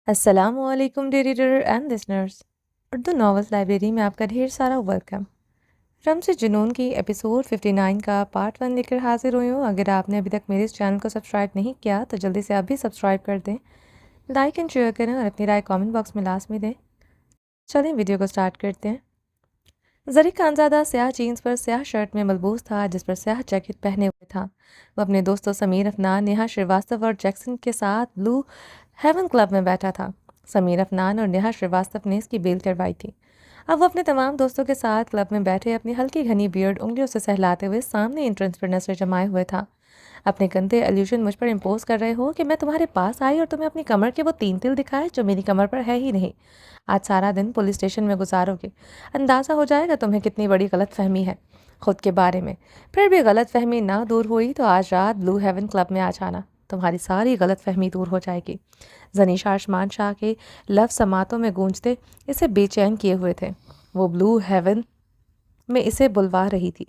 अस्सलामुअलैकुम dear reader and listeners. Urdu novels library में आपका ढेर सारा वेलकम। रम्ज़ जुनून की एपिसोड 59 का पार्ट 1 लेकर हाजिर हुई हूँ। अगर आपने अभी तक मेरे इस चैनल को सब्सक्राइब नहीं किया तो जल्दी से अभी सब्सक्राइब कर दें, लाइक एंड शेयर करें और अपनी राय कमेंट बॉक्स में लाजमी दें। चलें वीडियो को स्टार्ट करते हैं। ज़रीक खानज़ादा स्याह जीन्स पर स्याह शर्ट में मलबूस था, जिस पर स्याह जैकेट पहने हुए था। वो अपने दोस्तों समीर अफनान, नेहा श्रीवास्तव और जैक्सन के साथ ब्लू हेवन क्लब में बैठा था। समीर अफनान और नेहा श्रीवास्तव ने इसकी बेल करवाई थी। अब वो अपने तमाम दोस्तों के साथ क्लब में बैठे अपनी हल्की घनी बियर्ड उंगलियों से सहलाते हुए सामने एंट्रेंस पर नजर जमाए हुए था। अपने गंदे एल्यूजन मुझ पर इम्पोज कर रहे हो कि मैं तुम्हारे पास आई और तुम्हें अपनी कमर के वो 3 तिल दिखाए जो मेरी कमर पर है ही नहीं। आज सारा दिन पुलिस स्टेशन में गुजारोगे, अंदाज़ा हो जाएगा तुम्हें कितनी बड़ी गलत फहमी है खुद के बारे में। फिर भी गलत फहमी ना दूर हुई तो आज रात ब्लू हेवन क्लब में आ जाना, तुम्हारी सारी गलत फहमी दूर हो जाएगी। जनीशा आसमान शाह के लव समातों में गूंजते इसे बेचैन किए हुए थे। वो ब्लू हेवन में इसे बुलवा रही थी,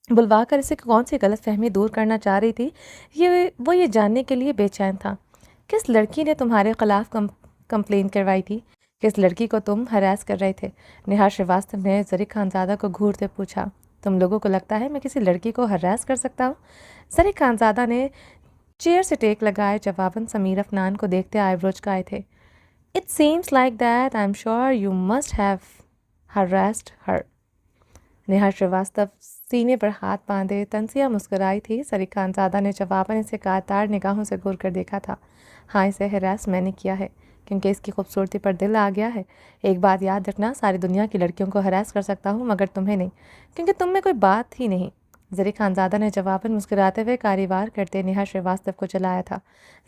बुलवा कर इसे कौन सी गलत फहमी दूर करना चाह रही थी, ये जानने के लिए बेचैन था। किस लड़की ने तुम्हारे खिलाफ कंप्लेन करवाई थी? किस लड़की को तुम हरास कर रहे थे? नेहा श्रीवास्तव ने ज़रीक खानज़ादा को घूरते पूछा। तुम लोगों को लगता है मैं किसी लड़की को हरास कर सकता हूँ? ज़रीक खानज़ादा ने चेयर से टेक लगाए जवाबन समीर अफनान को देखते आईब्रोज काए थे। It seems like that I am sure you must have harassed her. Neha Srivastava सीने पर हाथ बांधे तंसिया मुस्कुराई थी। ज़रीक खानज़ादा ने जवाबन इसे कातार निगाहों से घूर कर देखा था। हाँ, इसे हरास मैंने किया है क्योंकि इसकी खूबसूरती पर दिल आ गया है। एक बात याद रखना, सारी दुनिया की लड़कियों को हरास कर सकता हूँ मगर तुम्हें नहीं, क्योंकि तुम में कोई बात ही नहीं। ज़रीक खानज़ादा ने जवाबन मुस्कुराते हुए कारीवार करते नेहा श्रीवास्तव को जलाया था।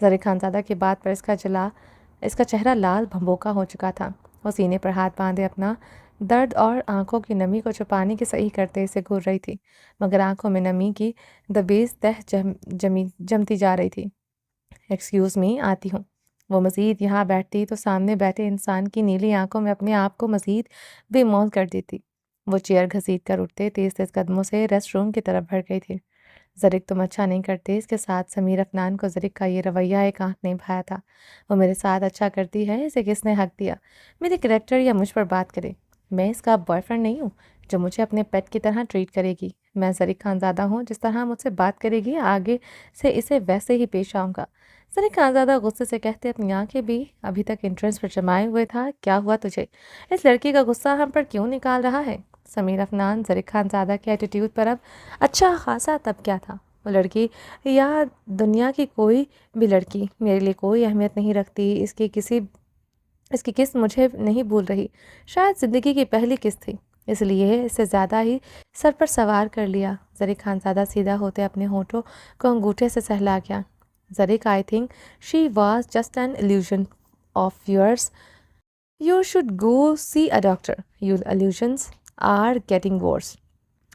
ज़रीक खानज़ादा की बात पर इसका चेहरा लाल भंबोका हो चुका था। वो सीने पर हाथ बांधे अपना दर्द और आंखों की नमी को छुपाने की सही करते इसे घूर रही थी, मगर आंखों में नमी की दबेज जमती जा रही थी। एक्सक्यूज़ मी, आती हूँ। वो मज़ीद यहाँ बैठती तो सामने बैठे इंसान की नीली आंखों में अपने आप को मज़ीद बेमौल कर देती। वो चेयर घसीट कर उठते तेज़ तेज़ कदमों से रेस्ट रूम की तरफ बढ़ गई थी। ज़रीक तुम अच्छा नहीं करते। इसके साथ समीर अफनान को ज़रीक का ये रवैया एक आंख नहीं भाया था। वो मेरे साथ अच्छा करती है, इसे किसने हक दिया मेरे करैक्टर या मुझ पर बात करे? मैं इसका बॉयफ्रेंड नहीं हूँ जो मुझे अपने पेट की तरह ट्रीट करेगी। मैं ज़रीक खानज़ादा हूँ, जिस तरह मुझसे बात करेगी आगे से इसे वैसे ही पेश आऊँगा। ज़रीक खानज़ादा गुस्से से कहते अपनी आंखें भी अभी तक एंट्रेंस पर जमाए हुए था। क्या हुआ तुझे? इस लड़की का गुस्सा हम पर क्यों निकाल रहा है? समीर अफनान ज़रीक खानज़ादा के एटीट्यूड पर अब अच्छा खासा तब क्या था। वो लड़की या दुनिया की कोई भी लड़की मेरे लिए कोई अहमियत नहीं रखती। इसकी किस्त मुझे नहीं भूल रही। शायद ज़िंदगी की पहली किस्त थी, इसलिए इसे ज़्यादा ही सर पर सवार कर लिया। ज़रीक खानज़ादा सीधा होते अपने होठों को अंगूठे से सहला गया। Zareek, I think she was just an illusion of yours. You should go see a doctor. You illusions are getting worse.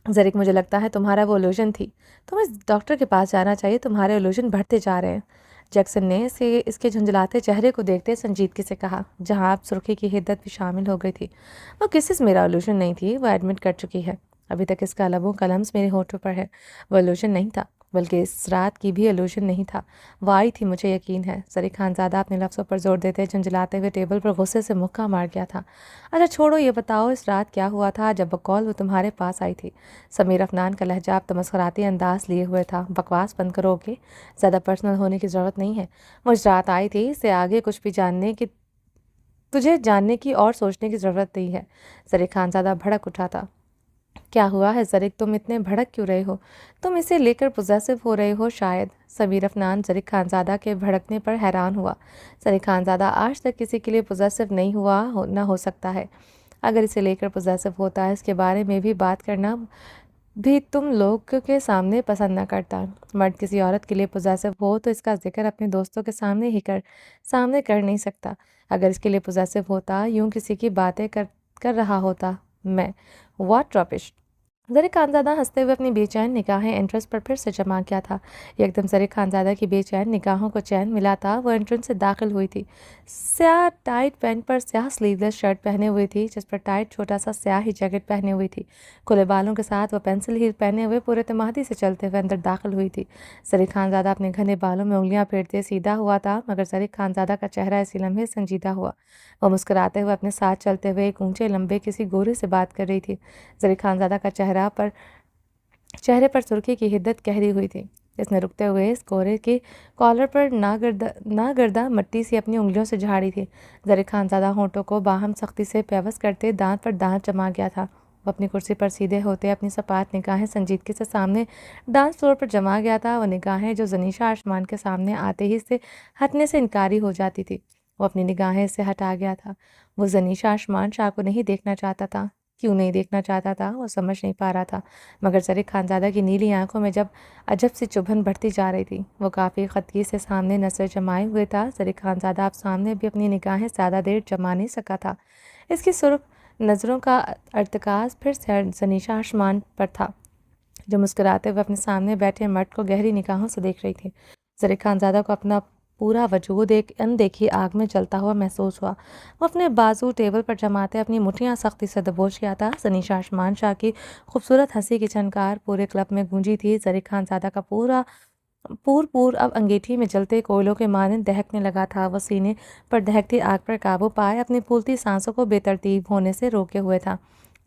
Zareek, मुझे लगता है तुम्हारा वो इल्यूजन थी। तुम्हें डॉक्टर के पास जाना चाहिए, तुम्हारे इल्यूजन बढ़ते जा रहे हैं। जैक्सन ने इसके झुंझलाते चेहरे को देखते संजीदगी से कहा, जहां अब सुर्खी की हिद्दत भी शामिल हो गई थी। वो किसी से मेरा इल्यूजन नहीं थी, वो एडमिट कर चुकी है। अभी तक इसका लबों का लम्स मेरे होठों पर है। वो इल्यूजन नहीं था, बल्कि इस रात की भी इल्यूजन नहीं था। वो आई थी, मुझे यकीन है। ज़रीक खानज़ादा अपने लफ्ज़ों पर जोर देते झुंझलाते हुए टेबल पर गुस्से से मुक्का मार गया था। अच्छा छोड़ो, ये बताओ इस रात क्या हुआ था जब बकौल वो तुम्हारे पास आई थी? समीर अफनान का लहजा अब तमस्खुराती अंदाज लिए हुए था। बकवास बंद करोगे? ज़्यादा पर्सनल होने की ज़रूरत नहीं है। मुझ रात आई थी, इससे आगे कुछ भी तुझे जानने की और सोचने की ज़रूरत नहीं है। ज़रीक खानज़ादा भड़क उठा था। क्या हुआ है ज़रीक, तुम इतने भड़क क्यों रहे हो? तुम इसे लेकर पोजेसिव हो रहे हो शायद। समीर अफनान ज़रीक खानज़ादा के भड़कने पर हैरान हुआ। ज़रीक खानज़ादा आज तक किसी के लिए पोजेसिव नहीं ना हो सकता है। अगर इसे लेकर पोजेसिव होता है, इसके बारे में भी बात करना भी तुम लोग के सामने पसंद न करता। मर्द किसी औरत के लिए पोजेसिव हो तो इसका जिक्र अपने दोस्तों के सामने कर नहीं सकता। अगर इसके लिए पोजेसिव होता, यूं किसी की बातें कर रहा होता मैं। What rubbish. ज़रीक खानज़ादा हंसते हुए अपनी बेचैन निगाहें एंट्रेंस पर फिर से जमा किया था। एकदम ज़रीक खानज़ादा की बेचैन निगाहों को चैन मिला था। वो एंट्रेंस से दाखिल हुई थी। स्याह टाइट पैंट पर स्याह स्लीवलेस शर्ट पहने हुई थी, जिस पर टाइट छोटा सा स्याह ही जैकेट पहने हुई थी। खुले बालों के साथ वो पेंसिल हील पहने हुए पूरे तमादी से चलते हुए अंदर दाखिल हुई थी। ज़रीक खानज़ादा अपने घने बालों में उंगलियां फेरते सीधा हुआ था, मगर ज़रीक खानज़ादा का चेहरा इसी लम्हे संजीदा हुआ। वो मुस्कुराते हुए अपने साथ चलते हुए एक ऊंचे लंबे किसी गोरे से बात कर रही थी। ज़रीक खानज़ादा का चेहरे पर सुर्खी की हिद्दत गहरी हुई थी। इसने रुकते हुए इस कोरे के कॉलर पर नागर्दा मट्टी सी अपनी उंगलियों से झाड़ी थी। ज़रीक खानज़ादा होंठों को बाहम सख्ती से पेवस करते दांत पर दांत जमा गया था। वो अपनी कुर्सी पर सीधे होते अपनी सपाट निगाहें संजीदगी से सामने डांस फ्लोर पर जमा गया था। वो निगाहें जो जनीशा आसमान के सामने आते ही से हटने से इनकारी हो जाती थी। वो अपनी निगाहें से हटा गया था। वो जनीशा आसमान शाह को नहीं देखना चाहता था। क्यों नहीं देखना चाहता था वो समझ नहीं पा रहा था, मगर ज़रीक खानज़ादा की नीली आंखों में जब अजब सी चुभन बढ़ती जा रही थी। वो काफ़ी ख़तगी से सामने नज़र जमाए हुए था। ज़रीक खानज़ादा अब सामने भी अपनी निगाहें ज़्यादा देर जमा नहीं सका था। इसकी सुर्ख नज़रों का अर्तकाज फिर से जनीशा आसमान पर था, जो मुस्कुराते हुए अपने सामने बैठे मर्द को गहरी निगाहों से देख रही थी। ज़रीक खानज़ादा को अपना पूरा वजूद एक अनदेखी आग में जलता हुआ महसूस हुआ। वो अपने बाजू टेबल पर जमाते अपनी मुठ्ठियां सख्ती से दबोच गया था। जनीशा आसमान शाह की खूबसूरत हंसी की झनकार पूरे क्लब में गूंजी थी। ज़रीक खानज़ादा का पूर अब अंगीठी में जलते कोयलों के मानंद दहकने लगा था। वो सीने पर दहकती आग पर काबू पाए अपनी फूलती सांसों को बेतरतीब होने से रोके हुए था।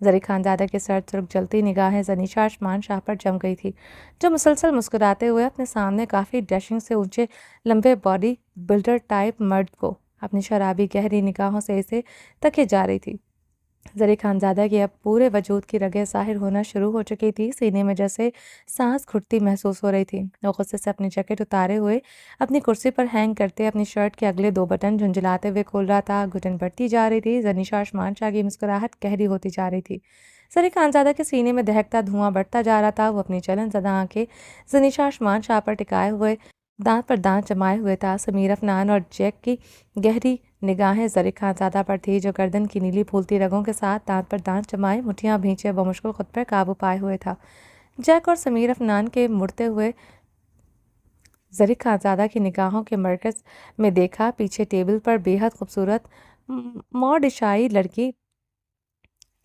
ज़रीक खानज़ादा की सर्द सुर्ख जलती निगाहें जनीशा आसमान शाह पर जम गई थी, जो मुसलसल मुस्कुराते हुए अपने सामने काफ़ी डैशिंग से ऊंचे लंबे बॉडी बिल्डर टाइप मर्द को अपनी शराबी गहरी निगाहों से इसे तके जा रही थी। ज़रीक खानज़ादा की अब पूरे वजूद की रगें ज़ाहिर होना शुरू हो चुकी थी। सीने में जैसे सांस घुटती महसूस हो रही थी। वो गुस्से से अपनी जैकेट उतारे हुए अपनी कुर्सी पर हैंग करते अपनी शर्ट के अगले 2 बटन झुंझलाते हुए खोल रहा था। घुटन बढ़ती जा रही थी। जनीशा आसमान शाह की मुस्कुराहट गहरी होती जा रही थी। ज़रीक खानज़ादा के सीने में दहकता धुआं बढ़ता जा रहा था। वो अपनी जलन ज़दा आंखें जनीशा आसमान शाह पर टिकाए हुए दांत पर दांत जमाए हुए था। समीर अफनान और जैक की गहरी निगाहें ज़रीक खानज़ादा पर थी, जो गर्दन की नीली फूलती रगों के साथ दांत पर दांत जमाए मुठ्ठियां भींचे बमुश्किल खुद पर काबू पाए हुए था। जैक और समीर अफनान के मुड़ते हुए ज़रीक खानज़ादा की निगाहों के मरकज़ में देखा। पीछे टेबल पर बेहद खूबसूरत मॉडिशाई लड़की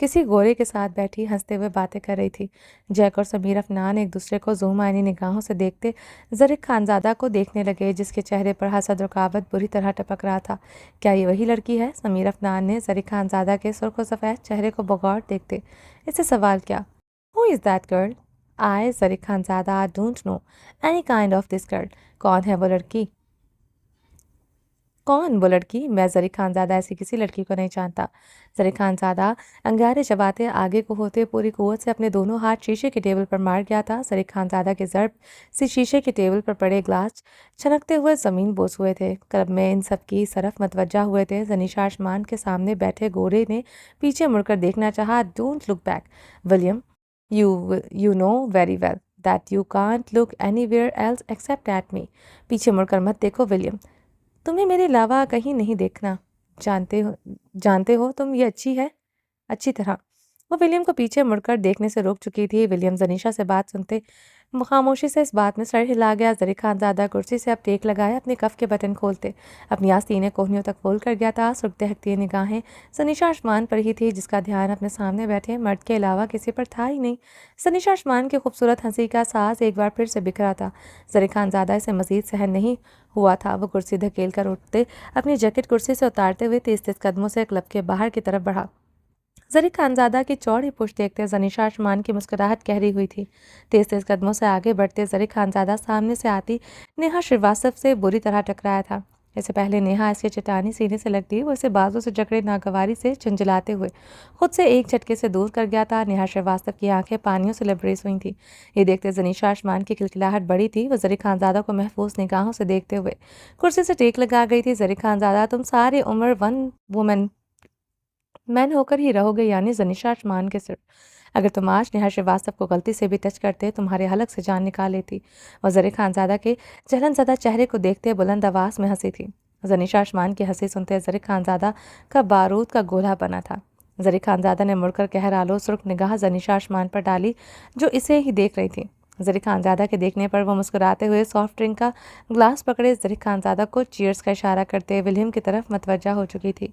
किसी गोरे के साथ बैठी हंसते हुए बातें कर रही थी। जैक और समीर अफनान एक दूसरे को ज़ूम आईनी निगाहों से देखते ज़रीक खानज़ादा को देखने लगे, जिसके चेहरे पर हसद रुकावट बुरी तरह टपक रहा था। क्या ये वही लड़की है? समीर अफनान ने ज़रीक खानज़ादा के सुर्ख व सफ़ेद चेहरे को बगौर देखते इससे सवाल किया। Who is that girl? I Zareek Khanzada I don't know any kind of this girl. कौन है वो लड़की? कौन वो लड़की? मैं ज़रीक खानज़ादा ऐसी किसी लड़की को नहीं जानता। ज़रीक खानज़ादा अंगारे चबाते आगे को होते पूरी कुव्वत से अपने दोनों हाथ शीशे के टेबल पर मार गया था। ज़रीक खानज़ादा के ज़र्ब से शीशे के टेबल पर पड़े ग्लास छनकते हुए ज़मीन बोस हुए थे। क्लब में इन सब की सरफ मतवज्जा हुए थे। जनीशा आसमान के सामने बैठे गोरे ने पीछे मुड़कर देखना चाहा। Don't look back William, you know very well that you can't look anywhere else except at me. पीछे मुड़कर मत देखो विलियम, तुम्हें मेरे अलावा कहीं नहीं देखना। जानते हो तुम ये अच्छी तरह। वो विलियम को पीछे मुड़कर देखने से रोक चुकी थी। विलियम जनीशा से बात सुनते खामोशी से इस बात में सर हिला गया। ज़रीक खानज़ादा कुर्सी से अब टेक लगाए अपने कफ के बटन खोलते अपनी आस्तीनें कोहनियों तक खोल कर गया था। सुर्ख दहकती निगाहें सनीशा आसमान पर ही थी, जिसका ध्यान अपने सामने बैठे मर्द के अलावा किसी पर था ही नहीं। सनीशा आसमान की खूबसूरत हंसी का साज एक बार फिर से बिखरा था। ज़रीक खानज़ादा इसे मजीद सहन नहीं हुआ था। वो कुर्सी धकेल कर उठते अपनी जैकेट कुर्सी से उतारते हुए तेज तेज कदमों से क्लब के बाहर की तरफ बढ़ा। ज़रीक खानज़ादा की चौड़ी पुश्त देखते जनीशा आसमान की मुस्कुराहट गहरी हुई थी। तेज तेज कदमों से आगे बढ़ते ज़रीक खानज़ादा सामने से आती नेहा श्रीवास्तव से बुरी तरह टकराया था। इससे पहले नेहा इसके चट्टानी सीने से लगती वो इसे बाजू से जकड़े नागवारी से झुंझलाते हुए खुद से एक झटके से दूर कर गया था। नेहा श्रीवास्तव की आंखें पानियों से लबरेज हुई थी। ये देखते जनीशा आसमान की खिलखिलाहट बढ़ी थी। वो ज़रीक खानज़ादा को महफूज निगाहों से देखते हुए कुर्सी से टेक लगा गई थी। ज़रीक खानज़ादा, तुम सारी उम्र वन वुमेन मैन होकर ही रहोगे, यानी जनीशा आसमान के सिर्फ। अगर तुम आज नेहा श्रीवास्तव को गलती से भी टच करते तुम्हारे हलक से जान निकाल लेती। और ज़रीक खानज़ादा के जलनज़दा चेहरे को देखते बुलंद आवाज़ में हंसी थी। जनीशा आसमान की हंसी सुनते ज़रीक खानज़ादा का बारूद का गोला बना था। जरी खानज़ादा ने मुड़कर कहर आलो सुर्ख निगाह जनीशा आसमान पर डाली जो इसे ही देख रही थी। जरी खानज़ादा के देखने पर वो मुस्कुराते हुए सॉफ्ट ड्रिंक का ग्लास पकड़े जरी खानज़ादा को चीयर्स का इशारा करते विलियम की तरफ मतवज्जा हो चुकी थी।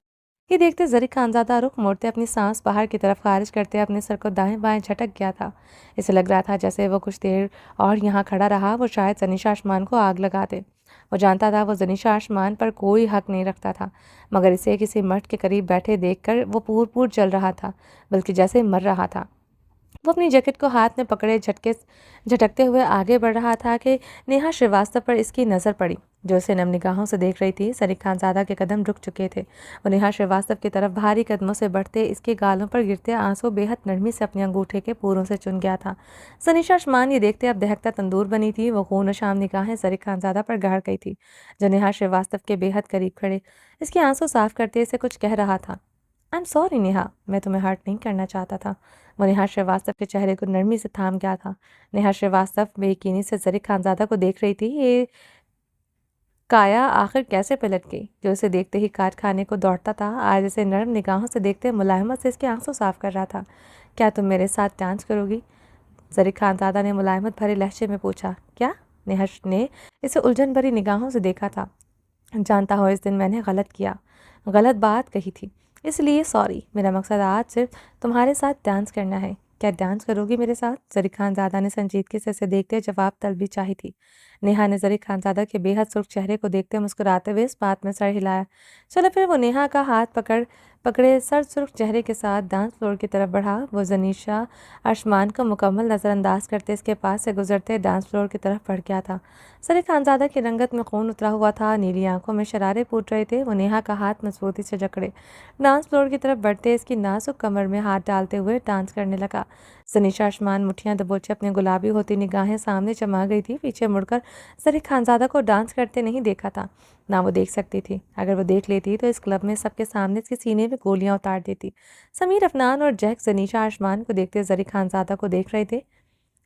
ये देखते जरी खानज़ादा रुख मोड़ते अपनी सांस बाहर की तरफ खारिज करते अपने सर को दाएं बाएं झटक गया था। इसे लग रहा था जैसे वो कुछ देर और यहाँ खड़ा रहा वो शायद जनीशा आसमान को आग लगा दे। वो जानता था वो जनीशा आसमान पर कोई हक नहीं रखता था, मगर इसे किसी मर्द के करीब बैठे देखकर वो पूर पूर जल रहा था, बल्कि जैसे मर रहा था। वो अपनी जैकेट को हाथ में पकड़े झटकते हुए आगे बढ़ रहा था कि नेहा श्रीवास्तव पर इसकी नज़र पड़ी, जो उसे नम निगाहों से देख रही थी। सरीख खानज़ादा के कदम रुक चुके थे। वो नेहा श्रीवास्तव की तरफ भारी कदमों से बढ़ते इसके गालों पर गिरते आंसू बेहद नरमी से अपने अंगूठे के पूरों से चुन गया था। सनीशा आसमान ये देखते अब दहकता तंदूर बनी थी। वो खून शाम निगाहें सरीख खानज़ादा पर गाड़ गई थी, जो नेहा श्रीवास्तव के बेहद करीब खड़े इसके आंसू साफ करते इसे कुछ कह रहा था। आई एम सॉरी नेहा, मैं तुम्हें हर्ट नहीं करना चाहता था। वो नेहा श्रीवास्तव के चेहरे को नरमी से थाम गया था। नेहा श्रीवास्तव बेयकीनी से जरीक खानज़ादा को देख रही थी। ये काया आखिर कैसे पलट गई, जो उसे देखते ही काट खाने को दौड़ता था, आज इसे नर्म निगाहों से देखते मुलायमत से इसके आंसू साफ कर रहा था। क्या तुम मेरे साथ डांस करोगी? जरीक खानज़ादा ने मुलायमत भरे लहजे में पूछा। क्या? नेहा ने इसे उलझन भरी निगाहों से देखा था। जानता हो इस दिन मैंने गलत किया, गलत बात कही थी, इसलिए सॉरी। मेरा मकसद आज सिर्फ तुम्हारे साथ डांस करना है। क्या डांस करोगी मेरे साथ? जरीक खानज़ादा ने संजीदगी से इसे देखते जवाब तलबी चाही थी। नेहा ने जरीक खानज़ादा के बेहद सुर्ख चेहरे को देखते मुस्कुराते हुए इस बात में सर हिलाया। चलो फिर वो नेहा का हाथ पकड़े सर सुर्ख चेहरे के साथ डांस फ्लोर की तरफ बढ़ा। वो जनीशा आसमान को मुकम्मल नज़रअंदाज करते इसके पास से गुजरते डांस फ्लोर की तरफ बढ़ गया था। जरीक खानज़ादा की रंगत में खून उतरा हुआ था, नीली आंखों में शरारे फूट रहे थे। वो नेहा का हाथ मजबूती से जकड़े डांस फ्लोर की तरफ बढ़ते इसकी नाजुक कमर में हाथ डालते हुए डांस करने लगा। जनीशा आसमान मुठ्ठियां दबोचे अपने गुलाबी होती निगाहें सामने जमा गई थी। पीछे मुड़कर जरीक खानज़ादा को डांस करते नहीं देखा था, ना वो देख सकती थी। अगर वो देख लेती तो इस क्लब में सबके सामने इसके सीने में गोलियां उतार देती। समीर अफनान और जैक जनीशा आसमान को देखते जरीक खानज़ादा को देख रहे थे।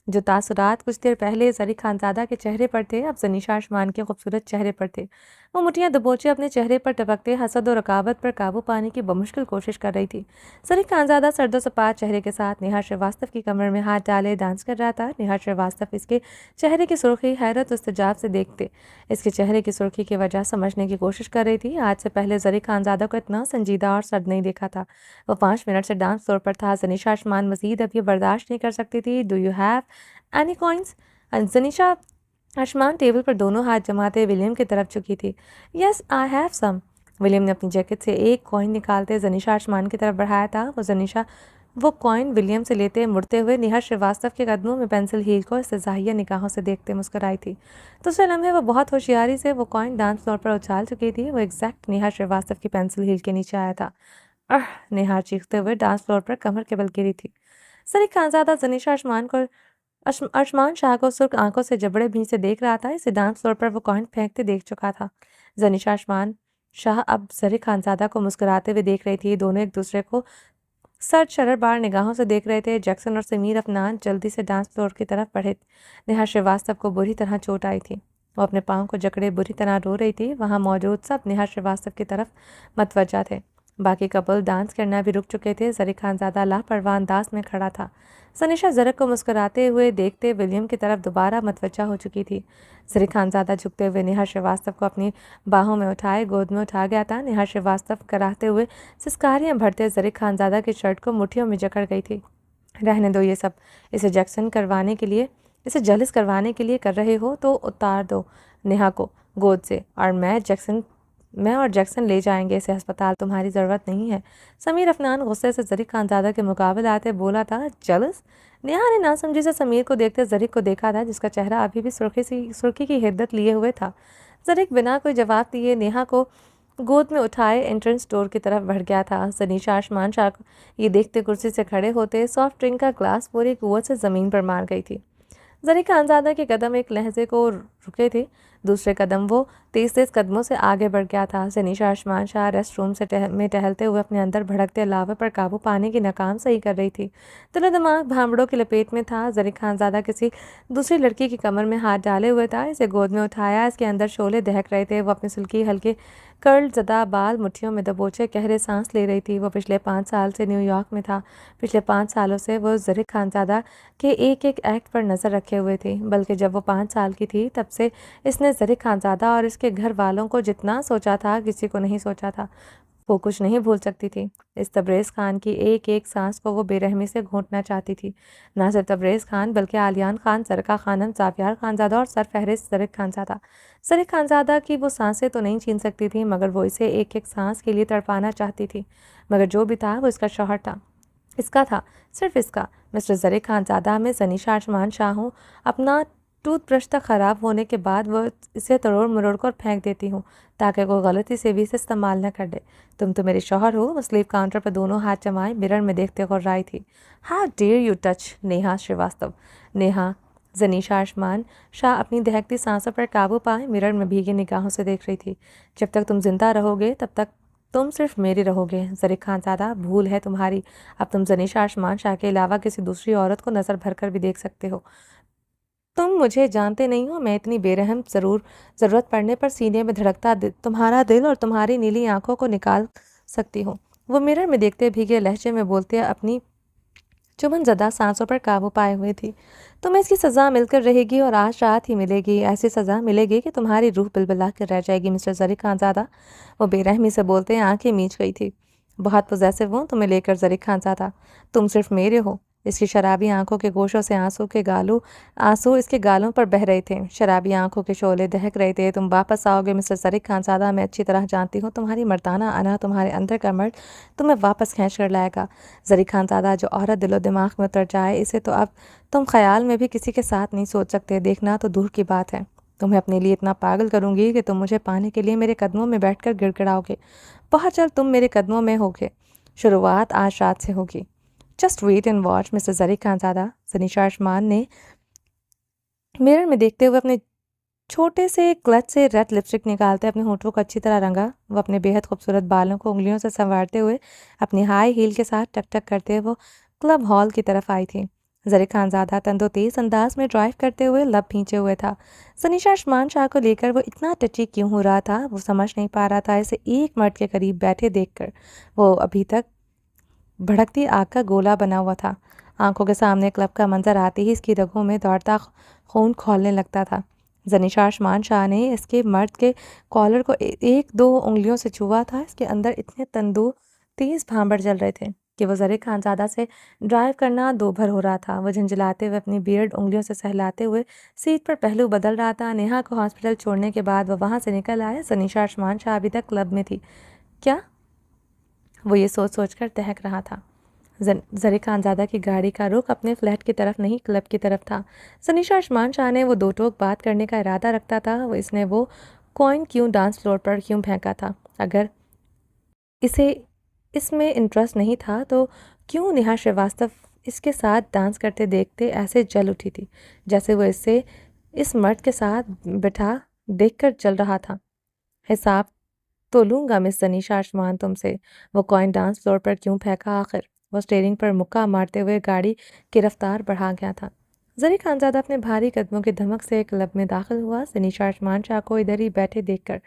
जो तासुरात कुछ देर पहले जरीक खानज़ादा के चेहरे पर थे, अब जनीशा आसमान के खूबसूरत चेहरे पर थे। वो मुठ्ठियां दबोचे अपने चेहरे पर टपकते हसद और रकाबत पर काबू पाने की बमुश्किल कोशिश कर रही थी। जरीक खानज़ादा सर्दो सपाट चेहरे के साथ नेहा श्रीवास्तव की कमर में हाथ डाले डांस कर रहा था। नेहा श्रीवास्तव इसके चेहरे की सुर्खी हैरत और इस्तजाब से देखते इसके चेहरे की सुर्खी की वजह समझने की कोशिश कर रही थी। आज से पहले जरीक खानज़ादा को इतना संजीदा और सर्द नहीं देखा था। वो 5 मिनट से डांस फ्लोर पर था। जनीशा आसमान मजीद अब ये बर्दाश्त नहीं कर सकती थी। Do you have any coins? Zanisha Aasman table पर दोनों हाथ जमाते विलियम की तरफ झुकी थी। Yes I have some. William ने अपनी जैकेट से एक कॉइन निकालते जनीशा आसमान की तरफ बढ़ाया था। वो कॉइन विलियम से लेते मुड़ते हुए नेहा श्रीवास्तव के कदमों में पेंसिल हील को इस्तज़ाहिया निगाहों से देखते मुस्कुराई थी। दूसरे लम्हे वो बहुत होशियारी से वो कॉइन डांस फ्लोर पर उछाल चुकी थी। वो एग्जैक्ट नेहा श्रीवास्तव की पेंसिल हील के नीचे आया था। नेहा चीखते हुए डांस फ्लोर पर कमर के बल गिरी थी। जरीक खानज़ादा जनीशा आसमान शाह को सुर्ख आंखों से जबड़े भी से देख रहा था। इसे डांस फ्लोर पर वो कॉइन फेंकते देख चुका था। जनीशा आसमान शाह अब जरीक खानज़ादा को मुस्कुराते हुए देख रही थी। दोनों एक दूसरे को सर शररबार निगाहों से देख रहे थे। जैक्सन और समीर अफनान जल्दी से डांस फ्लोर की तरफ बढ़े। नेहा श्रीवास्तव को बुरी तरह चोट आई थी। वो अपने पाँव को जकड़े बुरी तरह रो रही थी। वहाँ मौजूद सब नेहा श्रीवास्तव की तरफ मतवज्जा थे। बाकी कपल डांस करना भी रुक चुके थे। जरीक खानज़ादा लापरवाह अंदाज में खड़ा था। सनीशा जरक को मुस्कुराते हुए देखते विलियम की तरफ दोबारा मतवज्जा हो चुकी थी। जरीक खानज़ादा झुकते हुए नेहा श्रीवास्तव को अपनी बाहों में उठाए गोद में उठा गया था। नेहा श्रीवास्तव कराहते हुए सिस्कारियां भरते जरीक खानज़ादा की शर्ट को मुट्ठियों में जकड़ गई थी। रहने दो ये सब, इसे जलिस करवाने के लिए कर रहे हो तो उतार दो नेहा को गोद से, और मैं और जैक्सन ले जाएंगे इसे अस्पताल, तुम्हारी ज़रूरत नहीं है। समीर अफनान गुस्से से जरीक खानज़ादा के मुकाबले आते बोला था। जलस? नेहा ने नासमझी से समीर को देखते जरीक को देखा था, जिसका चेहरा अभी भी सुर्खी की हिद्दत लिए हुए था। जरीक बिना कोई जवाब दिए नेहा को गोद में उठाए एंट्रेंस डोर की तरफ बढ़ गया था। जनीशा आसमान शाह को ये देखते कुर्सी से खड़े होते सॉफ्ट ड्रिंक का ग्लास पूरी कुव्वत से ज़मीन पर मार गई थी। जरीक खानज़ादा के कदम एक लहजे को रुके थे। दूसरे कदम वो तेज कदमों से आगे बढ़ गया था। ज़नीशा आसमान शाह रेस्ट रूम से में टहलते हुए अपने अंदर भड़कते लावा पर काबू पाने की नाकाम सही कर रही थी। दिलो दिमाग भांबड़ों की लपेट में था। ज़रीक खानज़ादा किसी दूसरी लड़की की कमर में हाथ डाले हुए था। इसे गोद में उठाया, इसके अंदर शोले दहक रहे थे। वो अपनी सिल्की हल्के कर्ल ज़दा बाल मुट्ठियों में दबोचे गहरे सांस ले रही थी। वो पिछले 5 साल से न्यूयॉर्क में था। पिछले 5 सालों से वो ज़रीक खानज़ादा के एक एक एक्ट पर नज़र रखे हुए थी। बल्कि जब वो 5 साल की थी तब से इसने ज़रीक खानज़ादा और इसके घर वालों को जितना सोचा था, किसी को नहीं सोचा था। वो कुछ नहीं भूल सकती थी। इस तबरेज़ खान की एक एक सांस को वो बेरहमी से घोंटना चाहती थी। ना सिर्फ तबरेज़ खान बल्कि आलियान खान, सरका खानम, ज़ाफ़ियार खानज़ादा और सरफ़हरिस्त ज़रीक खानज़ादा। ज़रीक खानज़ादा की वो सांसें तो नहीं छीन सकती थी, मगर वो इसे एक एक सांस के लिए तड़पाना चाहती थी। मगर जो भी था वो इसका शौहर था। इसका था, सिर्फ इसका। मिस्टर ज़रीक खानज़ादा, मैं ज़नीशा आसमान शाह हूँ। अपना टूथब्रश तक ख़राब होने के बाद वो इसे तोड़ मरोड़ कर फेंक देती हूँ ताकि कोई गलती से भी इसे इस्तेमाल न कर दे। तुम तो मेरे शौहर हो। वो स्लीव काउंटर पर दोनों हाथ जमाए मिरर में देखते गुर्राई थी। How dare you touch Neha Srivastava. Neha Zanisha Aasman Shah अपनी दहकती सांसों पर काबू पाए मिरर में भीगी निगाहों से देख रही थी। जब तक तुम जिंदा रहोगे तब तक तुम सिर्फ मेरी रहोगे। ज़रीक खानज़ादा, भूल है तुम्हारी। अब तुम ज़नीशा आसमान शाह के अलावा किसी दूसरी औरत को नज़र भरकर भी देख सकते हो। तुम मुझे जानते नहीं हो। मैं इतनी बेरहम ज़रूरत पड़ने पर सीने में धड़कता तुम्हारा दिल और तुम्हारी नीली आंखों को निकाल सकती हूँ। वो मिरर में देखते भीगे लहजे में बोलते अपनी चुभन ज़दा सांसों पर काबू पाए हुए थी। तुम्हें इसकी सज़ा मिलकर रहेगी और आज रात ही मिलेगी। ऐसी सज़ा मिलेगी कि तुम्हारी रूह बिलबिला कर रह जाएगी। मिस्टर ज़रीक खानज़ादा, वो बेरहमी से बोलते आंखें मींच गई थी। बहुत पॉसेसिव हूँ तुम्हें लेकर ज़रीक खानज़ादा। तुम सिर्फ मेरे हो। इसकी शराबी आंखों के गोशों से आंसू इसके गालों पर बह रहे थे। शराबी आंखों के शोले दहक रहे थे। तुम वापस आओगे मिस्टर ज़रीक खानज़ादा। मैं अच्छी तरह जानती हूँ तुम्हारी मर्दाना अना, तुम्हारे अंदर का मर्द तुम्हें वापस खींच कर लाएगा। ज़रीक खानज़ादा, जो औरत दिलो दिमाग में उतर जाए, इसे तो अब तुम ख्याल में भी किसी के साथ नहीं सोच सकते। देखना तो दूर की बात है। तुम्हें अपने लिए इतना पागल करूंगी कि तुम मुझे पाने के लिए मेरे कदमों में बैठकर गिड़गिड़ाओगे। बहुत जल्द तुम मेरे कदमों में होगे। शुरुआत आज रात से होगी। Just wait and watch mister Zareek Khanzada. Zanisha Aasman ने मिरर में देखते हुए अपने छोटे से क्लच से रेड लिपस्टिक निकालते अपने होठों को अच्छी तरह रंगा। वो अपने बेहद खूबसूरत बालों को उंगलियों से संवारते हुए अपनी हाई हील के साथ टक टक करते वो क्लब हॉल की तरफ आई थी। ज़रीक खानज़ादा तंदो तेज अंदाज में ड्राइव करते हुए लब खींचे हुए था। ज़नीशा आसमान शाह को लेकर वो इतना टची क्यों हो रहा था, वो समझ नहीं पा रहा था। इसे एक मर्द के करीब बैठे देखकर वो अभी तक भड़कती आग का गोला बना हुआ था। आंखों के सामने क्लब का मंजर आते ही इसकी रगों में दौड़ता खून खौलने लगता था। ज़नीशा आसमान शाह ने इसके मर्द के कॉलर को एक दो उंगलियों से छुआ था। इसके अंदर इतने तंदू तेज भांबड़ जल रहे थे कि वो ज़रीक खानज़ादा से ड्राइव करना दोभर हो रहा था। वो झंझलाते हुए अपनी बियर्ड उंगलियों से सहलाते हुए सीट पर पहलू बदल रहा था। नेहा को हॉस्पिटल छोड़ने के बाद वह वहाँ से निकल आया। ज़नीशा आसमान शाह अभी तक क्लब में थी क्या? वो ये सोच सोच कर दहक रहा था। ज़रीक खानज़ादा की गाड़ी का रुख अपने फ्लैट की तरफ नहीं, क्लब की तरफ था। ज़नीशा आसमान शाह ने वो दो टोक बात करने का इरादा रखता था। इसने वो कॉइन क्यों डांस फ्लोर पर क्यों फेंका था? अगर इसे इसमें इंटरेस्ट नहीं था तो क्यों नेहा श्रीवास्तव इसके साथ डांस करते देखते ऐसे जल उठी थी जैसे वो इसे इस मर्द के साथ बिठा देखकर जल रहा था। हिसाब तो लूंगा मिस ज़नीशा आसमान तुमसे। वो कॉइन डांस फ्लोर पर क्यों फेंका आखिर? वो स्टीयरिंग पर मुक्का मारते हुए गाड़ी की रफ्तार बढ़ा गया था। ज़रीक खानज़ादा अपने भारी कदमों की धमक से क्लब में दाखिल हुआ। ज़नीशा आसमान शाह को इधर ही बैठे देखकर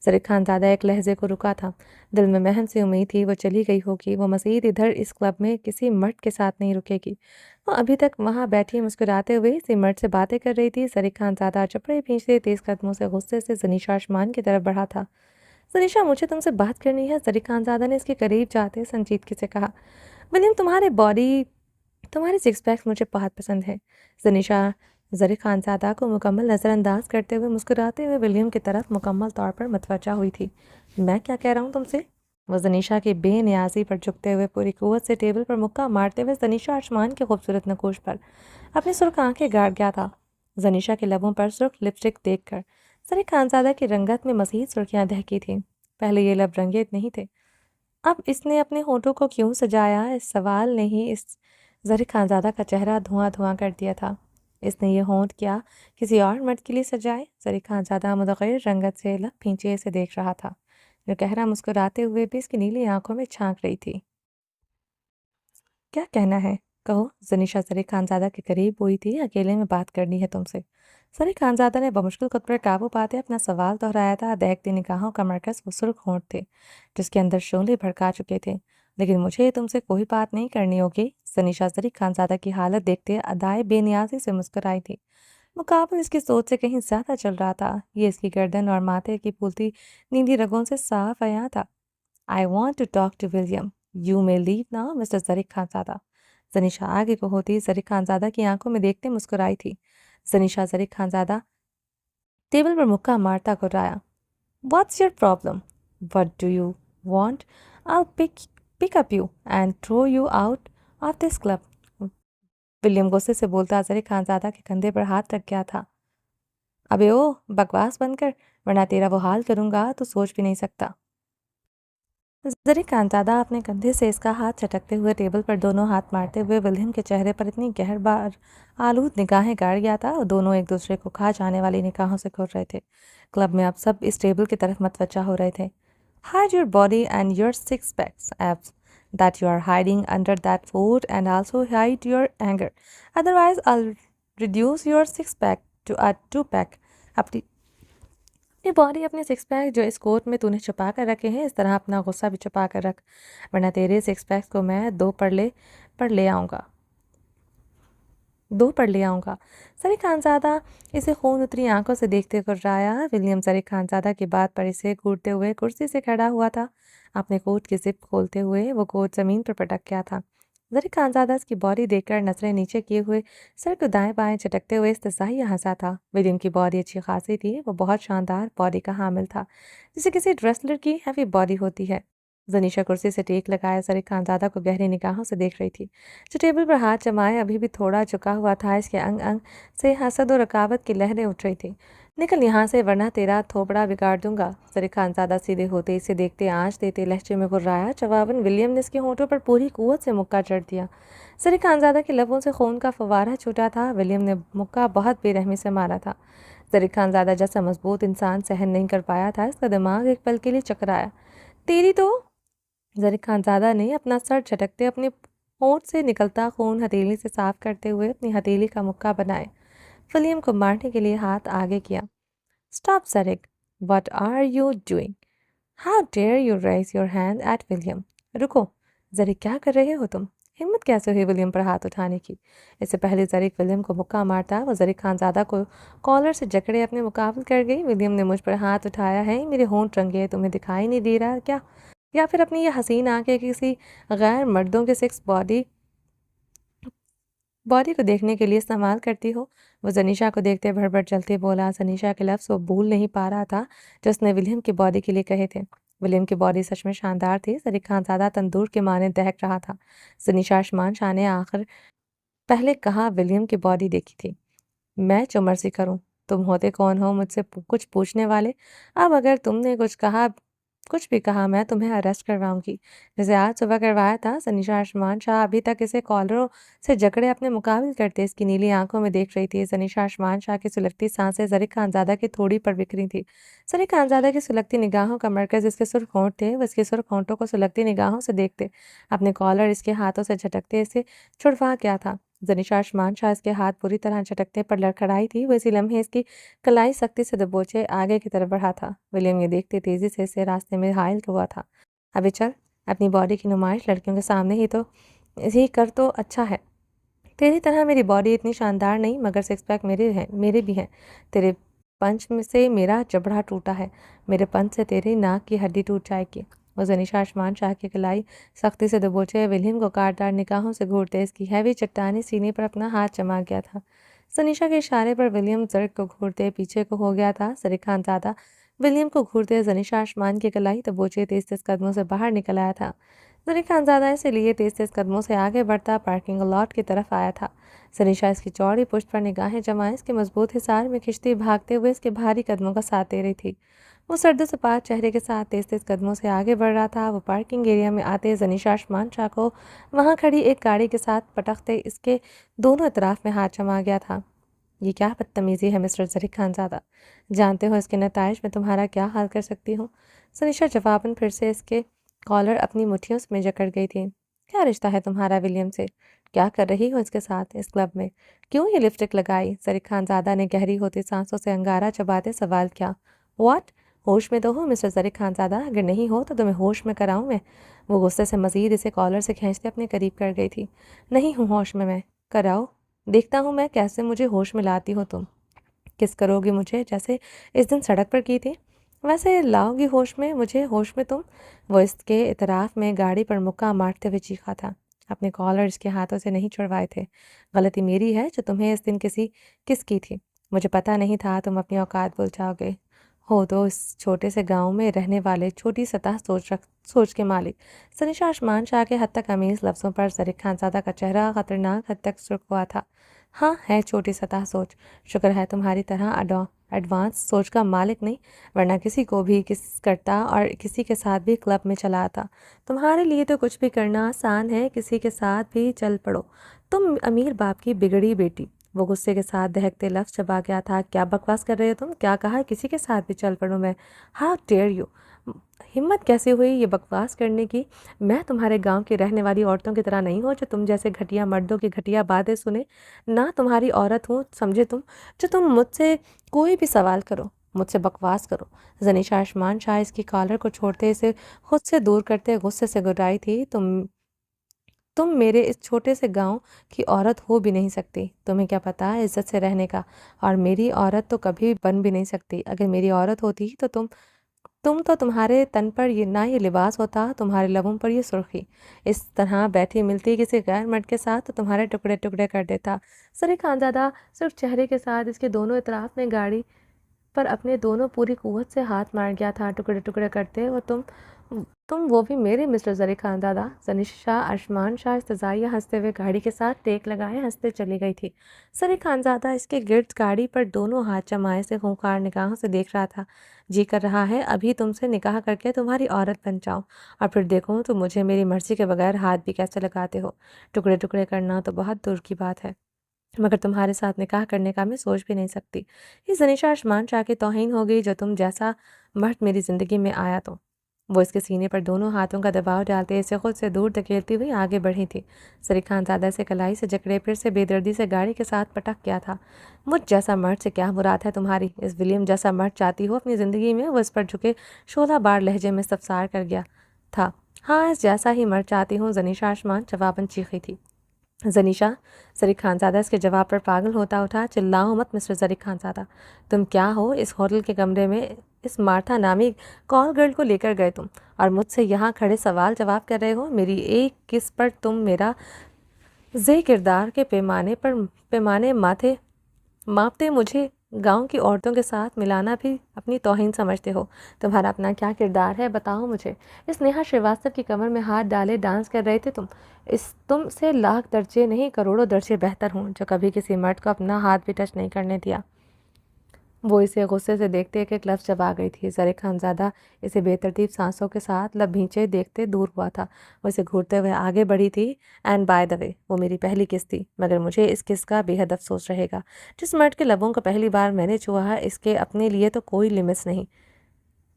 ज़रीक खानज़ादा एक लहजे को रुका था। दिल में महम सी उम्मीद थी वो चली गई होगी। वो मज़ीद इधर इस क्लब में किसी मर्द के साथ नहीं रुकेगी। वो अभी तक वहाँ बैठी मुस्कुराते हुए इसी मर्द से बातें कर रही थी। ज़रीक खानज़ादा चपड़े खींचते तेज़ कदमों से गुस्से से ज़नीशा आसमान की तरफ बढ़ा था। ज़नीशा, मुझे तुमसे बात करनी है। ज़रीक खानज़ादा ने इसके करीब जाते संजीदगी से कहा। विलियम, तुम्हारे सिक्स पैक्स मुझे बहुत पसंद है। ज़नीशा ज़रीक खानज़ादा को मुकम्मल नज़रअंदाज करते हुए मुस्कुराते हुए विलियम की तरफ मुकम्मल तौर पर मुतवज्जा हुई थी। मैं क्या कह रहा हूँ तुमसे? वो ज़नीशा की बेनियाजी पर झुकते हुए पूरी कुव्वत से टेबल पर मुक्का मारते हुए ज़नीशा आसमान के खूबसूरत नकोश पर अपनी सुर्ख आंखें गाड़ गया था। ज़नीशा के लबों पर सुर्ख लिपस्टिक देखकर ज़रीक खानज़ादा की रंगत में मज़ीद सुर्खियाँ दहकी थीं। पहले ये लब रंगीत नहीं थे, अब इसने अपने होठों को क्यों सजाया? इस सवाल ने ही इस ज़रीक खानज़ादा का चेहरा धुआं धुआं कर दिया था। इसने ये होंठ क्या किसी और मर्द के लिए सजाए? ज़रीक खानज़ादा मुतग़य्यर रंगत से लब खींचे से देख रहा था, जो गहरा मुस्कुराते हुए भी इसकी नीली आंखों में झांक रही थी। क्या कहना है? कहो। ज़नीशा ज़रीक खानज़ादा के करीब हुई थी। अकेले में बात करनी है तुमसे। ज़रीक खानज़ादा ने बमुश्किल खुद पर काबू पाते अपना सवाल दोहराया था। दहकती निगाहों का मरकज़ वो सुर्ख होंठ थे, जिसके अंदर शोले भड़का चुके थे। लेकिन मुझे तुमसे कोई बात नहीं करनी होगी। ज़नीशा ज़रीक खानज़ादा की हालत देखते अदाए बेनियाज़ी से मुस्कुराई थी। मुकाबल इसकी सोच से कहीं ज़्यादा चल रहा था। ये इसकी गर्दन और माथे की फूलती नीली रगों से साफ आया था। I want to talk to William. You may leave now mister Zareek Khanzada. Zanisha आगे को होती ज़रीक खानज़ादा की आंखों में देखते मुस्कुराई थी। ज़नीशा ज़रीक खानज़ादा टेबल पर मुक्का मारता घुर्राया। What's your problem? What do you want? I pick up you and throw you out of this club. William गुस्से से बोलता ज़रीक खानज़ादा के कंधे पर हाथ रख गया था। अबे ओ, बकवास बंद कर, वरना तेरा वो हाल करूंगा तो सोच भी नहीं सकता। ज़रीक खानज़ादा अपने कंधे से इसका हाथ झटकते हुए टेबल पर दोनों हाथ मारते हुए विलियम के चेहरे पर इतनी गहर बार आलूद निगाहें गाड़ गया था और दोनों एक दूसरे को खा जाने वाली निगाहों से घूर रहे थे। क्लब में अब सब इस टेबल की तरफ मतवज्जा हो रहे थे। Hide your body and your six packs abs that you are hiding under that food, and also hide your anger. Otherwise, I'll reduce your six pack to a two pack. अपनी अपनी body अपने six pack जो इस coat में तूने छुपा कर रखे हैं, इस तरह अपना गुस्सा भी छुपा कर रख, वरना तेरे सिक्स पैक्स को मैं दो पर ले आऊँगा। ज़रीक खानज़ादा इसे खून उतरी आंखों से देखते घुर्राया। विलियम ज़रीक खानज़ादा की बात पर इसे घूरते हुए कुर्सी से खड़ा हुआ था। अपने कोट की जिप खोलते हुए वो कोट ज़मीन पर पटक गया था। ज़रीक खानज़ादा इसकी बॉडी देखकर नजरें नीचे किए हुए सर को दाएं बाएं झटकते हुए इस्तज़ाहिया हंसा था। विलियम की बॉडी अच्छी खासी थी। वो बहुत शानदार बॉडी का हामिल था, जिसे किसी रेसलर की हैवी बॉडी होती है। ज़नीशा कुर्सी से टेक लगाए ज़रीक खानज़ादा को गहरी निगाहों से देख रही थी, जो टेबल पर हाथ जमाए अभी भी थोड़ा झुका हुआ था। इसके अंग अंग से हसद और रकावत की लहरें उठ रही थी। निकल यहाँ से, वरना तेरा थोपड़ा बिगाड़ दूंगा। ज़रीक खानज़ादा सीधे होते इसे देखते आंच देते लहजे में घुर्राया। जवाबन विलियम ने इसके होंठों पर पूरी कुव्वत से मुक्का चढ़ दिया। ज़रीक खानज़ादा के लबों से खून का फवारा छूटा था। विलियम ने मुक्का बहुत बेरहमी से मारा था। ज़रीक खानज़ादा जैसा मजबूत इंसान सहन नहीं कर पाया था। इसका दिमाग एक पल के लिए चकराया। तेरी तो ज़रीक खानज़ादा ने अपना सर झटकते अपने होंठ से निकलता खून हथेली से साफ करते हुए अपनी हथेली का मुक्का बनाए विलियम को मारने के लिए हाथ आगे किया। Stop Zareek, what are you doing? How dare you raise your hand at William? रुको ज़रीक, क्या कर रहे हो तुम? हिम्मत कैसे हुई विलियम पर हाथ उठाने की? इससे पहले ज़रीक विलियम को मुक्का मारता वो ज़रीक खानज़ादा को कॉलर से जकड़े अपने मुकाबल कर गई। विलियम ने मुझ पर हाथ उठाया है, मेरे होंठ रंगे, तुम्हें दिखाई नहीं दे रहा क्या? या फिर अपनी ये हसीन आंखें किसी गैर मर्दों के सेक्स बॉडी बॉडी को देखने के लिए इस्तेमाल करती हो? वो जनीशा को देखते भड़बड़ चलते बोला। जनीशा के लफ्ज़ वो भूल नहीं पा रहा था जो उसने विलियम की बॉडी के लिए कहे थे। विलियम की बॉडी सच में शानदार थी। ज़रीक खानज़ादा तंदूर के माने दहक रहा था। जनीशा आसमान शाह ने आखिर पहले कहा विलियम की बॉडी देखी थी। मैं जो मर्जी करूं, तुम होते कौन हो मुझसे कुछ पूछने वाले? अब अगर तुमने कुछ भी कहा, मैं तुम्हें अरेस्ट करवाऊंगी, जैसे आज सुबह करवाया था। सनीशा आसमान शाह अभी तक इसे कॉलरों से जकड़े अपने मुकाबले करते इसकी नीली आंखों में देख रही थी। सनीशा आसमान शाह की सुलगती सांसें ज़रीक खानज़ादा की थोड़ी पर बिखरी थी। ज़रीक खानज़ादा की सुलगती निगाहों का मरकज़ इसके सुर्ख होंठ थे। वो इसके सुर्ख होंठों को सुलगती निगाहों से देखते अपने कॉलर इसके हाथों से झटकते इसे छुड़वा क्या था। जनीशा आसमान शाह इसके हाथ पूरी तरह झटकने पर लड़खड़ाई थी। वो इसी लम्हे इसकी कलाई सख्ती से दबोचे आगे की तरफ बढ़ा था। विलियम ये देखते तेजी से इसे रास्ते में हायल हुआ था। अबे चल, अपनी बॉडी की नुमाइश लड़कियों के सामने ही कर तो अच्छा है। तेरी तरह मेरी बॉडी इतनी शानदार नहीं, मगर सिक्स पैक मेरे भी हैं। तेरे पंच में से मेरा जबड़ा टूटा है, मेरे पंच से तेरी नाक की हड्डी टूट जाएगी। वो जनीशा आसमान शाह की कलाई सख्ती से दबोचे विलियम को काटदार निगाहों से घूरते इसकी हैवी चट्टानी सीने पर अपना हाथ जमा गया था। सनीशा के इशारे पर विलियम जर्क को घूरते पीछे को हो गया था। ज़रीक खानज़ादा विलियम को घूरते जनीशा आसमान की कलाई दबोचे तेज तेज कदमों से बाहर निकल आया था। ज़रीक खानज़ादा इसे लिए तेज तेज कदमों से आगे बढ़ता पार्किंग लॉट की तरफ आया था। सनीशा इसकी चौड़ी पुश्त पर निगाहें जमाए इसके मजबूत हिसार में खिंचती भागते हुए इसके भारी कदमों का साथ दे रही थी। वो सर्द सपाट चेहरे के साथ तेज तेज कदमों से आगे बढ़ रहा था। वो पार्किंग एरिया में आते जनीशा आसमान शाह को वहाँ खड़ी एक गाड़ी के साथ पटकते इसके दोनों अतराफ में हाथ जमा गया था। ये क्या बदतमीज़ी है मिस्टर ज़रीक खानज़ादा, जानते हो इसके नताइज मैं तुम्हारा क्या हाल कर सकती हूँ। सनीशा जवाबन फिर से इसके कॉलर अपनी मुट्ठियों में जकड़ गई थी। क्या रिश्ता है तुम्हारा विलियम से? क्या कर रही हो इसके साथ इस क्लब में? क्यों ये लिपस्टिक लगाई? ज़रीक खानज़ादा ने गहरी होती सांसों से अंगारा चबाते सवाल किया। व्हाट? होश में तो हो मिस्टर ज़रीक खानज़ादा, अगर नहीं हो तो तुम्हें होश में कराऊं मैं। वो गुस्से से मजीद इसे कॉलर से खींचते अपने करीब कर गई थी। नहीं हूँ होश में मैं। कराओ, देखता हूँ मैं कैसे मुझे होश में लाती हो तुम। किस करोगी मुझे जैसे इस दिन सड़क पर की थी, वैसे लाओगी होश में मुझे, होश में तुम। वो इसके इतराफ में गाड़ी पर मुक्का मारते हुए चीखा था। अपने कॉलर इसके हाथों से नहीं छुड़वाए थे। गलती मेरी है जो तुम्हें इस दिन किस की थी। मुझे पता नहीं था तुम अपनी औकात भूल जाओगे। हो तो इस छोटे से गांव में रहने वाले छोटी सतह सोच के मालिक। सनीशा आसमान शाह के हद तक अमीज लफ्ज़ों पर ज़रीक खानज़ादा का चेहरा खतरनाक हद तक सुर्ख हुआ था। हाँ है छोटी सतह सोच। शुक्र है तुम्हारी तरह एडवांस सोच का मालिक नहीं, वरना किसी को भी किस करता और किसी के साथ भी क्लब में चला आता। तुम्हारे लिए तो कुछ भी करना आसान है, किसी के साथ भी चल पड़ो। तुम अमीर बाप की बिगड़ी बेटी। वो गुस्से के साथ दहकते लफ्ज चबा गया था। क्या बकवास कर रहे हो तुम? क्या कहा किसी के साथ भी चल पड़ो मैं? हाउ डेयर यू, हिम्मत कैसे हुई ये बकवास करने की? मैं तुम्हारे गांव की रहने वाली औरतों की तरह नहीं हूँ जो तुम जैसे घटिया मर्दों की घटिया बातें सुने। ना तुम्हारी औरत हूँ समझे तुम, जो तुम मुझसे कोई भी सवाल करो, मुझसे बकवास करो। जनीशा आसमान शाह इसकी कॉलर को छोड़ते इसे खुद से दूर करते गुस्से से गुर्राई थी। तुम मेरे इस छोटे से गांव की औरत हो भी नहीं सकती। तुम्हें क्या पता है इज्जत से रहने का? और मेरी औरत तो कभी बन भी नहीं सकती। अगर मेरी औरत होती तो तुम तो तुम्हारे तन पर ये ना ये लिबास होता, तुम्हारे लबों पर ये सुर्खी। इस तरह बैठी मिलती किसी गैर मर्द के साथ तो तुम्हारे टुकड़े टुकड़े कर देता। ज़रीक खानज़ादा सिर्फ चेहरे के साथ इसके दोनों इतराफ में गाड़ी पर अपने दोनों पूरी कुव्वत से हाथ मार गया था टुकड़े टुकड़े करते। और तुम वो भी मेरे मिस्टर ज़रीक खानज़ादा। जनीशा आसमान शाह इस्तज़ाइया हंसते हुए गाड़ी के साथ टेक लगाए हंसते चली गई थी। ज़रीक खानज़ादा इसके गिर्द गाड़ी पर दोनों हाथ जमाए से खूंखार निगाहों से देख रहा था। जी कर रहा है अभी तुमसे निकाह करके तुम्हारी औरत बन जाऊं, और फिर देखूं तुम मुझे मेरी मर्जी के बगैर हाथ भी कैसे लगाते हो। टुकड़े टुकड़े करना तो बहुत दूर की बात है, मगर तुम्हारे साथ निकाह करने का मैं सोच भी नहीं सकती। ये जनीशा आसमान शाह की तौहीन हो गई जो तुम जैसा मर्द मेरी ज़िंदगी में आया तो। वो इसके सीने पर दोनों हाथों का दबाव डालते इसे खुद से दूर धकेलती हुई आगे बढ़ी थी। ज़रीक खानज़ादा से कलाई से जकड़े फिर से बेदर्दी से गाड़ी के साथ पटक गया था। मुझ जैसा मर्द से क्या मुराद है तुम्हारी? इस विलियम जैसा मर्द चाहती हो अपनी ज़िंदगी में? वो इस पर झुके 16 बार लहजे में इस्तफसार कर गया था। हाँ, इस जैसा ही मर्द चाहती हूँ, जनीशा आसमान जवाबन चीखी थी। जनीशा, ज़रीक खानज़ादा इसके जवाब पर पागल होता उठा। चिल्लाओ मत मिस्टर ज़रीक खानज़ादा। तुम क्या हो? इस होटल के कमरे में इस मार्था नामी कॉल गर्ल को लेकर गए तुम, और मुझसे यहाँ खड़े सवाल जवाब कर रहे हो। मेरी एक किस पर तुम मेरा जे किरदार के पैमाने माथे मापते मुझे गांव की औरतों के साथ मिलाना भी अपनी तौहीन समझते हो। तुम्हारा अपना क्या किरदार है बताओ मुझे। इस नेहा श्रीवास्तव की कमर में हाथ डाले डांस कर रहे थे तुम। इस तुम से लाख दर्जे नहीं करोड़ों दर्जे बेहतर हूँ जो कभी किसी मर्द को अपना हाथ भी टच नहीं करने दिया। वो इसे गुस्से से देखते एक एक लफ्ज़ चबा गई थी। ज़रीक खानज़ादा इसे बेतरतीब सांसों के साथ लब भींचे देखते दूर हुआ था। वो इसे घूरते हुए आगे बढ़ी थी। एंड बाय द वे, वो मेरी पहली किस थी, मगर मुझे इस किस का बेहद अफसोस रहेगा। जिस मर्द के लबों को पहली बार मैंने छुआ है, इसके अपने लिए तो कोई लिमिट्स नहीं,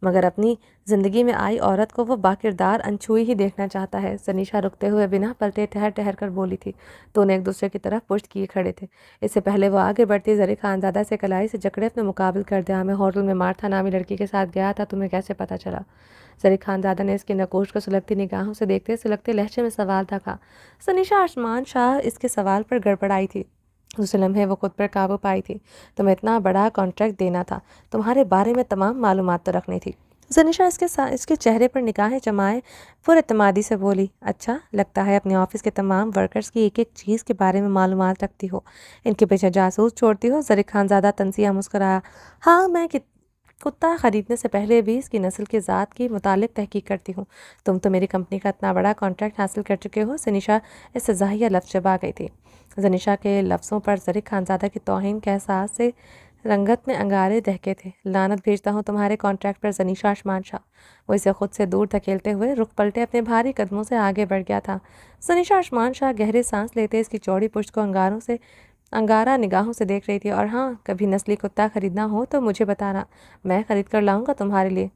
मगर अपनी ज़िंदगी में आई औरत को वो बाकिरदार अनछुई ही देखना चाहता है। सनीशा रुकते हुए बिना पलटे ठहर ठहर कर बोली थी। दोनों एक दूसरे की तरफ पुष्ट किए खड़े थे। इससे पहले वो आगे बढ़ती ज़रीक खानज़ादा से कलाई से जकड़े अपने मुकाबल कर दिया। मैं होटल में मार्था नामी लड़की के साथ गया था, तुम्हें कैसे पता चला? ज़रीक खानज़ादा ने इसकी नकोश को सुलगती निगाहों से देखते सुलगते लहजे में सवाल था। सनीशा आसमान शाह इसके सवाल पर गड़बड़ाई थी। दूसरे लम्हे वो खुद पर काबू पाई थी। तुम्हें इतना बड़ा कॉन्ट्रैक्ट देना था, तुम्हारे बारे में तमाम मालूमात तो रखनी थी। जनीशा इसके चेहरे पर निगाहें जमाए पुरएतमादी से बोली। अच्छा, लगता है अपने ऑफिस के तमाम वर्कर्स की एक एक चीज़ के बारे में मालूमात रखती हो, इनके पीछे जासूस छोड़ती हो। ज़रीक खानज़ादा तंसिया मुस्कुराया। हाँ, मैं कुत्ता ख़रीदने से पहले भी इसकी नस्ल की ज़ात की मुतालिक तहकीक करती हूँ। तुम तो मेरी कंपनी का इतना बड़ा कॉन्ट्रैक्ट हासिल कर चुके हो। सनीशा इससे ज़ाहिया लफ्ज़ चबा गई थी। जनीशा के लफ्ज़ों पर ज़रीक खानज़ादा की तौहीन के एहसास से रंगत में अंगारे दहके थे। लानत भेजता हूँ तुम्हारे कॉन्ट्रैक्ट पर जनीशा आसमान शाह। वो इसे खुद से दूर धकेलते हुए रुख पलटे अपने भारी कदमों से आगे बढ़ गया था। जनीशा आसमान शाह गहरे सांस लेते इसकी चौड़ी पुश्त को अंगारों से अंगारा निगाहों से देख रही थी। और हाँ, कभी नस्ली कुत्ता खरीदना हो तो मुझे बताना, मैं खरीद कर लाऊंगा तुम्हारे लिए।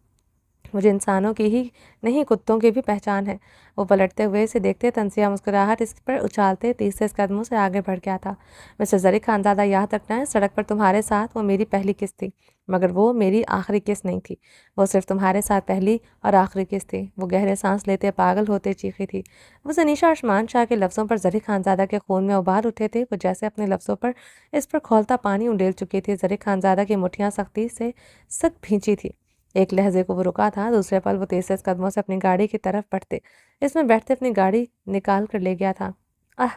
मुझे इंसानों की ही नहीं, कुत्तों की भी पहचान है। वो पलटते हुए इसे देखते तंसिया मुस्कुराहट इस पर उछालते 30 कदमों से आगे बढ़ गया था। मिस्टर ज़रीक खानज़ादा, याद रखना है, सड़क पर तुम्हारे साथ वो मेरी पहली किस्त थी, मगर वो मेरी आखिरी किस्त नहीं थी। वो सिर्फ तुम्हारे साथ पहली और आखिरी किस्त थी। वो गहरे सांस लेते पागल होते चीखी थी। वो जनीशा आसमान शाह के लफ्ज़ों पर ज़रीक खानज़ादा के खून में उबाल उठे थे। वो जैसे अपने लफ्ज़ों पर इस पर खौलता पानी उंडेल चुकी थी। ज़रीक खानज़ादा की मुठ्ठियाँ सख्ती से सख्त भींची थी। एक लहजे को वो रुका था, दूसरे पल वो तेज कदमों से अपनी गाड़ी की तरफ बढ़ते इसमें बैठते अपनी गाड़ी निकाल कर ले गया था। आह!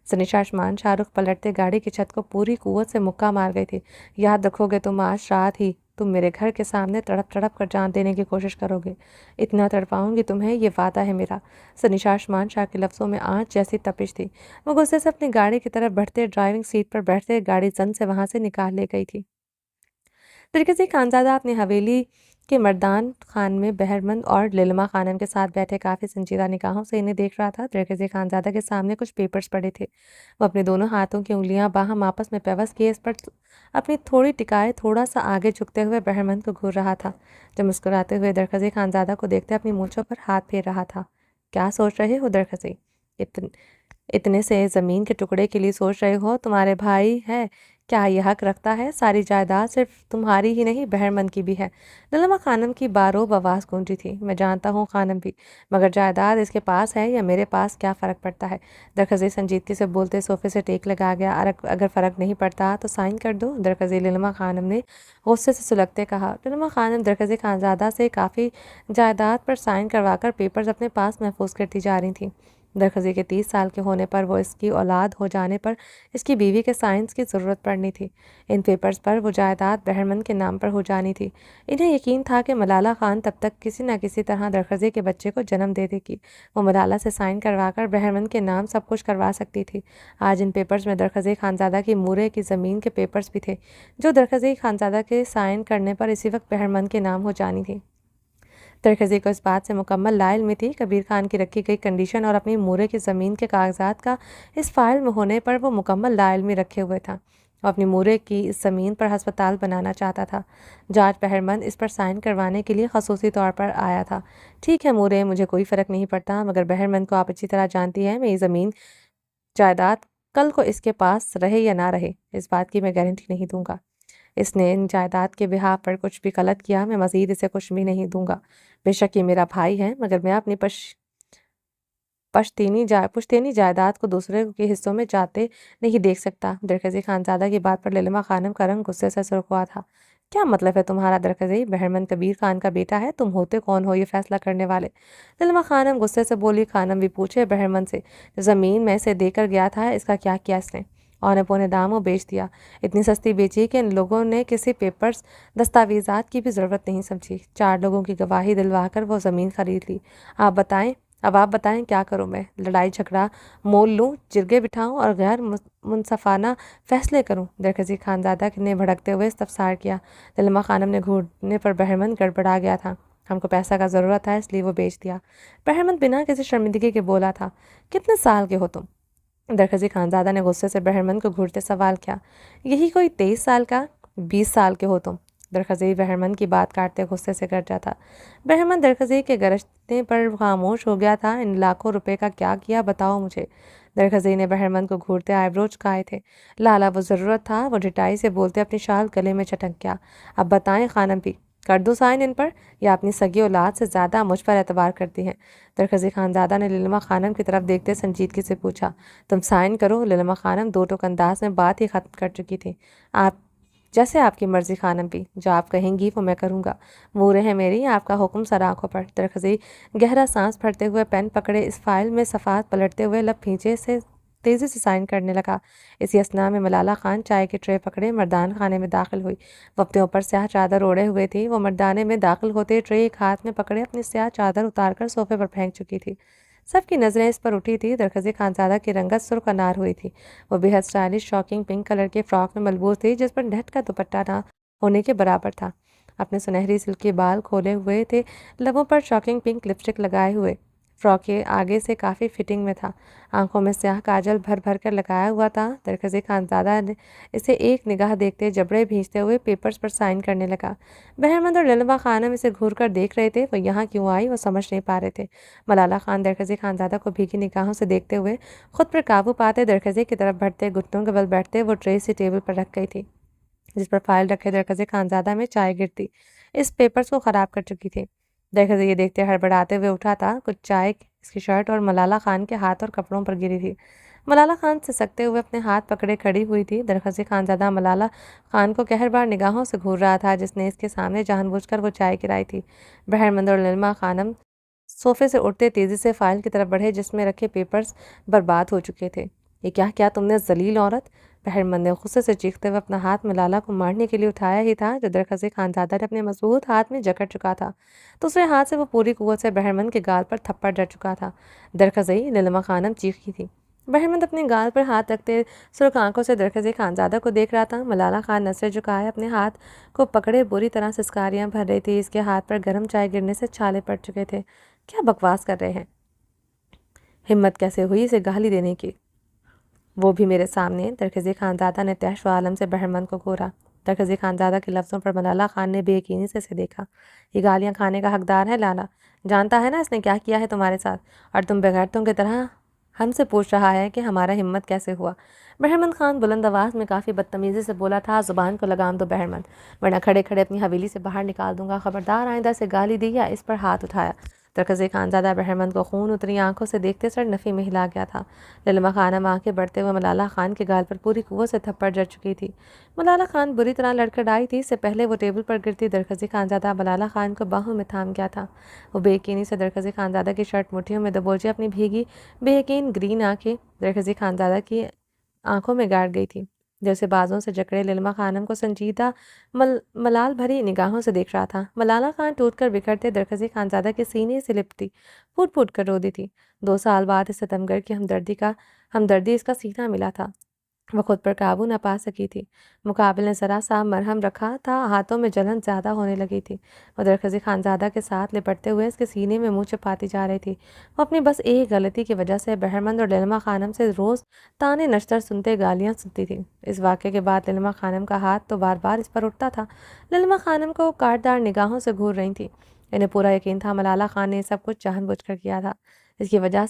सनीशा आसमान शाहरुख पलटते गाड़ी की छत को पूरी कुव्वत से मुक्का मार गई थी। याद रखोगे, तुम आज रात ही तुम मेरे घर के सामने तड़प तड़प कर जान देने की कोशिश करोगे। इतना तड़पाऊंगी तुम्हें, ये वादा है मेरा। सनीशा आसमान शाह के लफ्ज़ों में आँच जैसी तपिश थी। वो गुस्से से अपनी गाड़ी की तरफ बढ़ते ड्राइविंग सीट पर बैठते गाड़ी जन से वहां से निकाल ले गई थी। तिरकसी खानज़ादा अपनी हवेली के मर्दान खान में बहरमंद और लिलमा खानम के साथ बैठे काफ़ी संजीदा निगाहों से इन्हें देख रहा था। तिरकसी खानज़ादा के सामने कुछ पेपर्स पड़े थे। वो अपने दोनों हाथों की उंगलियां बाहम आपस में पेवस किए इस पर अपनी थोड़ी टिकाए थोड़ा सा आगे झुकते हुए बहरमंद को घूर रहा था, जो मुस्कुराते हुए दरखसी खानज़ादा को देखते अपनी मूंछों पर हाथ फेर रहा था। क्या सोच रहे हो दरखसी? इतने से ज़मीन के टुकड़े के लिए सोच रहे हो? तुम्हारे भाई है, क्या ये हक रखता है? सारी जायदाद सिर्फ तुम्हारी ही नहीं, बहरमंद की भी है। दिलमा खानम की बारोब आवाज़ गूंजी थी। मैं जानता हूँ खानम भी, मगर जायदाद इसके पास है या मेरे पास, क्या फ़र्क पड़ता है? दरखज़ी संजीदगी से बोलते सोफे से टेक लगा गया। अगर फ़र्क नहीं पड़ता तो साइन कर दो। दरखज़ी लिलमा खानम ने गुस्से से सुलगते कहा। लिलमा खानम दरखज़ी खानज़ादा से काफ़ी जायदाद पर साइन करवाकर पेपर्स अपने पास महफूज करती जा रही थी। दरखज़ी के 30 साल के होने पर, वो इसकी औलाद हो जाने पर इसकी बीवी के साइंस की ज़रूरत पड़नी थी। इन पेपर्स पर वो जायदाद बहरमंद के नाम पर हो जानी थी। इन्हें यकीन था कि मलाला खान तब तक किसी न किसी तरह दरखज़ी के बच्चे को जन्म दे देगी। वो मलाला से साइन करवाकर बहरमंद के नाम सब कुछ करवा सकती थी। आज इन पेपर्स में दरखज़ी खानज़ादा की मूरे की ज़मीन के पेपर्स भी थे, जो दरखज़ी खानज़ादा के साइन करने पर इसी वक्त बहरमंद के नाम हो जानी थी। तिरकज़ी को इस बात से मुकम्मल लाइल्म थी। कबीर खान की रखी गई कंडीशन और अपनी मूरे की ज़मीन के कागजात का इस फाइल में होने पर वो मुकम्मल लाइल्मी रखे हुए था। वो अपनी मूरे की इस ज़मीन पर अस्पताल बनाना चाहता था। जॉर्ज बहरमंद इस पर साइन करवाने के लिए खसूसी तौर पर आया था। ठीक है मूरे, मुझे कोई फ़र्क नहीं पड़ता, मगर बहरमंद को आप अच्छी तरह जानती है, मैं ये ज़मीन जायदाद कल को इसके पास रहे या ना रहे, इस बात की मैं गारंटी नहीं दूंगा। इसने इन जायदाद के बिहाफ पर कुछ भी गलत किया, मैं मज़ीद इसे कुछ भी नहीं दूंगा। बेशक ये मेरा भाई है, मगर मैं अपनी पुश्तैनी जायदाद को दूसरे के हिस्सों में जाते नहीं देख सकता। दरकज़ी खानज़ादा की बात पर लिलमा खानम का रंग गुस्से से सुर्ख हुआ था। क्या मतलब है तुम्हारा दरकज़ी? बहरमंद कबीर खान का बेटा है, तुम होते कौन हो ये फैसला करने वाले? लिलमा खानम गुस्से से बोली। खानम भी पूछे बहरमंद से, जो ज़मीन में से देकर गया था, इसका क्या किया इसने? औने पौने दाम वो बेच दिया। इतनी सस्ती बेची कि इन लोगों ने किसी पेपर्स दस्तावेज़ात की भी ज़रूरत नहीं समझी। 4 लोगों की गवाही दिलवा कर वो ज़मीन खरीद ली। आप बताएं क्या करूं मैं? लड़ाई झगड़ा मोल लूं, जिरगे बिठाऊं और गैर मुनसफाना फैसले करूं? दरकज़ी खानज़ादा ने भड़कते हुए इस्तफसार किया। दिलमा खानम ने घूरने पर बहरमंद गड़बड़ा गया था। हमको पैसा का ज़रूरत है, इसलिए वो बेच दिया। बहरमंद बिना किसी शर्मिंदगी के बोला था। कितने साल के हो तुम? दरकज़ी खानज़ादा ने गुस्से से बहरमंद को घूरते सवाल किया। यही कोई 23 साल का? 20 साल के हो तुम? दरकज़ी बहरमंद की बात काटते गुस्से से गरजा था। बहरमंद दरकज़ी के गरजने पर खामोश हो गया था। इन लाखों रुपए का क्या किया, बताओ मुझे। दरकज़ी ने बहरमंद को घूरते आईब्रो झुकाए थे। लाला वो ज़रूरत था, वो ढिठाई से बोलते अपनी शाल गले में चटक गया। अब बताएं खानम भी, कर दूं साइन इन पर, या अपनी सगी औलाद से ज़्यादा मुझ पर एतबार करती हैं? दरकज़ी खानज़ादा ने लिलमा खानम की तरफ देखते संजीदगी से पूछा। तुम साइन करो। लिलमा खानम दो टोक अंदाज में बात ही ख़त्म कर चुकी थी। आप जैसे आपकी मर्ज़ी खानम भी, जो आप कहेंगी वो मैं करूँगा। मूरे हैं मेरी, आपका हुक्म सर आँखों पर। दरकज़ी गहरा सांस भरते हुए पेन पकड़े इस फाइल में सफ़ात पलटते हुए लब खींचे से तेज़ी से साइन करने लगा। इसी असना में मलाला खान चाय की ट्रे पकड़े मर्दान खाने में दाखिल हुई। वो अपने ऊपर स्याह चादर ओढ़े हुए थी। वो मर्दाने में दाखिल होते ट्रे एक हाथ में पकड़े अपनी स्याह चादर उतारकर सोफे पर फेंक चुकी थी। सबकी नज़रें इस पर उठी थी। दरकज़ी खानज़ादा की रंगत सुर्ख अनार हुई थी। वो बेहद स्टाइलिश शॉकिंग पिंक कलर के फ्रॉक में मलबूस थी, जिस पर नेट का दुपट्टा ना होने के बराबर था। अपने सुनहरी सिल्की बाल खोले हुए थे, लबों पर शॉकिंग पिंक लिपस्टिक लगाए हुए फ्रॉक के आगे से काफ़ी फिटिंग में था। आंखों में स्याह काजल भर भर कर लगाया हुआ था। दरखज़ी खानज़ादा ने इसे एक निगाह देखते जबड़े भींचते हुए पेपर्स पर साइन करने लगा। बहरमंद और ललमा खानम इसे घूर कर देख रहे थे। वो यहाँ क्यों आई वो समझ नहीं पा रहे थे। मलाला खान दरखज़ी खानज़ादा को भीगी निगाहों से देखते हुए खुद पर काबू पाते दरखज़ी की तरफ बढ़ते, घुटनों के बल बैठते वो ट्रे सी टेबल पर रख गई थी, जिस पर फाइल रखे दरखज़ी खानज़ादा में चाय गिरती इस पेपर्स को ख़राब कर चुकी थी। दरखज़ी ये देखते हड़बड़ाते हुए उठा था। कुछ चाय इसकी शर्ट और मलाला खान के हाथ और कपड़ों पर गिरी थी। मलाला खान सिसकते हुए अपने हाथ पकड़े खड़ी हुई थी। दरखज़ी खानज़ादा मलाला खान को कहरबार निगाहों से घूर रहा था, जिसने इसके सामने जानबूझकर वो चाय गिराई थी। बहरमंद और लिल्मा खानम सोफे से उठते तेजी से फाइल की तरफ बढ़े, जिसमें रखे पेपर्स बर्बाद हो चुके थे। ये क्या किया तुमने जलील औरत! बहरमंद ने गुस्से से चीखते हुए अपना हाथ मलाला को मारने के लिए उठाया ही था, जो दरखज़ी खानज़ादा ने अपने मजबूत हाथ में जकड़ चुका था। दूसरे हाथ से वो पूरी कुव्वत से बहरमंद के गाल पर थप्पड़ जड़ चुका था। दरखज़ी लिल्मा खानम चीखी थी। बहरमंद अपने गाल पर हाथ रखते सुर्ख आंखों से दरखज़ी खानज़ादा को देख रहा था। मलाला खान नजरें झुकाए अपने हाथ को पकड़े बुरी तरह सिसकारियां भर रही थी। इसके हाथ पर गर्म चाय गिरने से छाले पड़ चुके थे। क्या बकवास कर रहे हैं! हिम्मत कैसे हुई इसे गाली देने की, वो भी मेरे सामने! दरखज़ी खानज़ादा ने तहश व आलम से बहरमंद को घूरा। दरखज़ी खानज़ादा के लफ्ज़ों पर मलाला खान ने बेयकीनी से इसे देखा। ये गालियाँ खाने का हकदार है लाला, जानता है ना इसने क्या किया है तुम्हारे साथ, और तुम बेगैरतों की तरह हमसे पूछ रहा है कि हमारा हिम्मत कैसे हुआ। बहरमंद खान बुलंद आवाज़ में काफ़ी बदतमीज़ी से बोला था, ज़ुबान को लगाम दो बहरमंद, वरना खड़े खड़े अपनी हवेली से बाहर निकाल दूंगा। खबरदार आइंदा से गाली दी या इस पर हाथ उठाया। दरखज़ी खानज़ादा बहरमंद को खून उतरी आंखों से देखते सर नफ़ी में हिला गया था। लिल्मा खानम आंखें बढ़ते हुए मलाला खान के गाल पर पूरी कुव्वत से थप्पड़ जड़ चुकी थी। मलाला खान बुरी तरह लड़खड़ाई थी। इससे पहले वो टेबल पर गिरती दरखज़ी खानज़ादा मलाला खान को बाहों में थाम गया था। वो बेयकीनी से दरखज़ी खानज़ादा की शर्ट मुट्ठियों में दबोचे अपनी भीगी बेयकीन ग्रीन आंखें दरखज़ी खानज़ादा की आंखों में गाड़ गई थी, जैसे बाजों से जकड़े लिल्मा खानम को संजीदा मलाल भरी निगाहों से देख रहा था। मलाला खान टूट कर बिखरते दरखज़ी खानज़ादा के सीने से लिपटी फूट फूट कर रो दी थी। 2 साल बाद इस सितमगर की हमदर्दी इसका सीना मिला था। वह खुद पर काबू न पा सकी थी। मुकाबिल ने ज़रा सा मरहम रखा था, हाथों में जलन ज़्यादा होने लगी थी। वह दरखज़ी खानज़ादा के साथ लिपटते हुए इसके सीने में मुँह छिपाती जा रही थी। वो अपनी बस एक गलती की वजह से बहरमंद और लिल्मा खानम से रोज़ ताने नश्तर सुनते गालियाँ सुनती थी। इस वाक़े के बाद लिल्मा खानम का हाथ तो बार बार इस पर उठता था। लिल्मा खानम को काटदार निगाहों से घूर रही थी। इन्हें पूरा यकीन था मलाला खान ने सब कुछ जानबूझकर किया था। इसकी वजह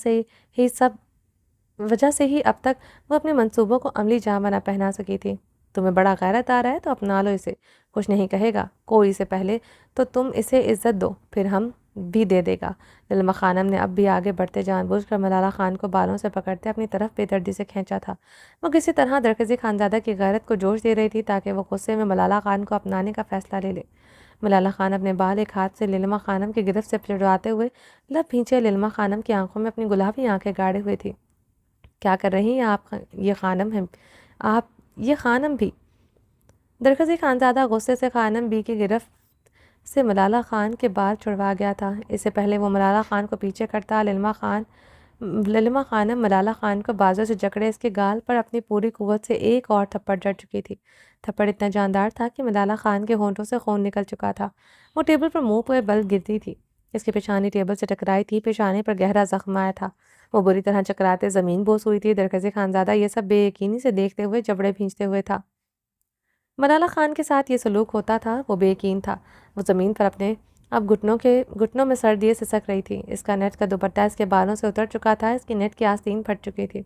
से ही अब तक वो अपने मंसूबों को अमली जामा न पहना सकी थी। तुम्हें बड़ा गैरत आ रहा है तो अपना लो इसे, कुछ नहीं कहेगा कोई इसे, पहले तो तुम इसे इज्जत दो, फिर हम भी दे देगा। लिल्मा खानम ने अब भी आगे बढ़ते जानबूझकर मलाला खान को बालों से पकड़ते अपनी तरफ बेदर्दी से खींचा था। वो किसी तरह दरकज़ी खानज़ादा की गैरत को जोश दे रही थी, ताकि वो गुस्से में मलाला खान को अपनाने का फैसला ले ले। मलाला खान अपने बाल एक हाथ से लिल्मा खानम की गिरफ्त से छुड़वाते हुए लब भींचे लिल्मा खानम की आंखों में अपनी गुलाबी आंखें गाड़े हुए थी। क्या कर रही हैं आप? ये खानम है, आप ये खानम भी! दरकज़ी खानज़ादा गुस्से से खानम बी की गिरफ्त से मलाला खान के बाल छुड़वा गया था। इससे पहले वो मलाला खान को पीछे करता लिल्मा खानम मलाला खान को बाजू से जकड़े इसके गाल पर अपनी पूरी कुव्वत से एक और थप्पड़ जड़ चुकी थी। थप्पड़ इतना जानदार था कि मलाला खान के होंठों से खून निकल चुका था। वो टेबल पर मुंह पे बल गिरती थी। इसकी पेशानी टेबल से टकराई थी। पेशानी पर गहरा जख्म आया था। वो बुरी तरह चकराते ज़मीन बोस हुई थी। दरकज़ी खानज़ादा ये सब बेयकीनी से देखते हुए जबड़े भींचते हुए था। मलाला खान के साथ ये सलूक होता था, वो बेयकीन था। वो ज़मीन पर अपने अब घुटनों में सर दिए सिसक रही थी। इसका नेट का दुपट्टा इसके बालों से उतर चुका था। इसकी नेट की आस्तीन फट चुकी थी।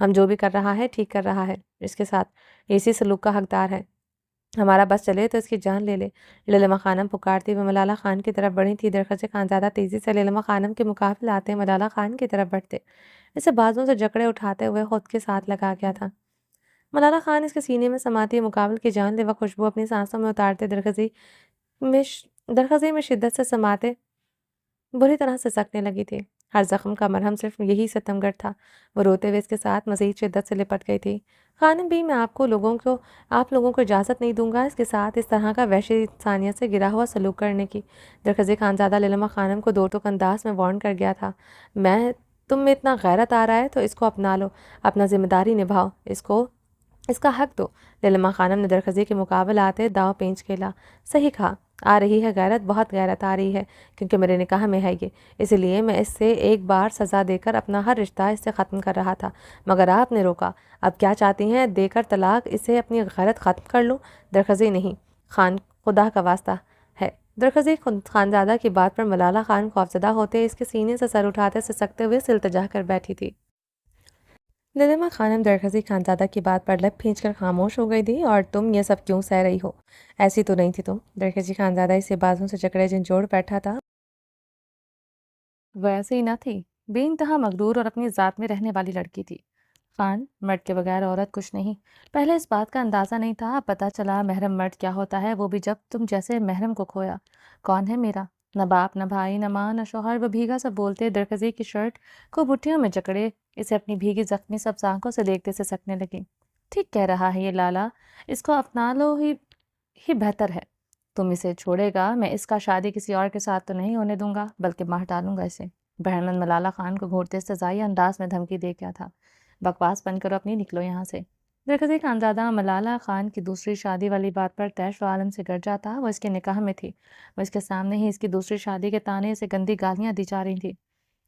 हम जो भी कर रहा है ठीक कर रहा है, इसके साथ इसी सलूक का हकदार है। हमारा बस चले तो इसकी जान ले ले। लिल्मा खानम पुकारती हुए मलाला खान की तरफ बढ़ी थी। दरकज़ी खानज़ादा तेज़ी से लिल्मा खानम के मुकाबले आते मलाला खान की तरफ बढ़ते इसे बाजुओं से जकड़े उठाते हुए खुद के साथ लगा गया था। मलाला खान इसके सीने में समाती मुकाबल की जानलेवा खुशबू अपनी सांसों में उतारते दरखज़ी में शिद्दत से समाते बुरी तरह से सकने लगी थी। हर जख्म का मरहम सिर्फ यही सितमगर था। वो रोते हुए इसके साथ मज़ीद शिद्दत से लिपट गई थी। खानम भी, मैं आप लोगों को इजाज़त नहीं दूंगा इसके साथ इस तरह का वहशी इंसानियत से गिरा हुआ सलूक करने की। दरकज़ी खानज़ादा लिल्मा खानम को दो टूक अंदाज में वार्न कर गया था। तुम में इतना गैरत आ रहा है तो इसको अपना लो, अपना जिम्मेदारी निभाओ, इसका हक दो। लिल्मा खानम ने दरकज़ी के मुकाबले आते दाव पेंच खेला। सही कहा, आ रही है गैरत, बहुत गैरत आ रही है, क्योंकि मेरे निकाह में है ये। इसलिए मैं इससे एक बार सज़ा देकर अपना हर रिश्ता इससे ख़त्म कर रहा था, मगर आपने रोका। अब क्या चाहती हैं, देकर तलाक इसे अपनी गैरत ख़त्म कर लूँ? दरखज़ी नहीं खान, खुदा का वास्ता है। दरखज़ी खानज़ादा की बात पर मलाला खान खौफज़दा होते इसके सीने से सर उठाते सिसकते हुए सिलतजा कर बैठी थी। निलिमा खानम दरखज़ी खानज़ादा की बात पर लब खींचकर खामोश हो गई थी। और तुम ये सब क्यों सह रही हो? ऐसी तो नहीं थी तुम। दरखज़ी खानज़ादा इसे बाजों से जकड़े जिन जोड़ बैठा था, वैसे ही ना थी। बेइंतहा मगरूर और अपनी ज़ात में रहने वाली लड़की थी। खान, मर्द के बगैर औरत कुछ नहीं। पहले इस बात का अंदाज़ा नहीं था, अब पता चला महरम मर्द क्या होता है, वो भी जब तुम जैसे महरम को खोया। कौन है मेरा? न बाप, न भाई, न माँ, न शौहर। वो भीगा सब बोलते दरखज़ी की शर्ट को मुट्ठियों में जकड़े इसे अपनी भीगी जख्मी सब आंखों से देखते से सकने लगी। ठीक कह रहा है ये लाला, इसको अपना लो ही बेहतर है। तुम इसे छोड़ेगा, मैं इसका शादी किसी और के साथ तो नहीं होने दूंगा, बल्कि मार डालूंगा इसे। बहरमंद मलाला खान को घूरते सजाई अंदाज में धमकी दे गया था। बकवास बंद करो अपनी, निकलो यहाँ से। दरखज़ी खानज़ादा मलाला खान की दूसरी शादी वाली बात पर तैश व आलम से गरजा था। वो इसके निकाह में थी, वो इसके सामने ही इसकी दूसरी शादी के ताने से गंदी गालियाँ दी जा रही थी,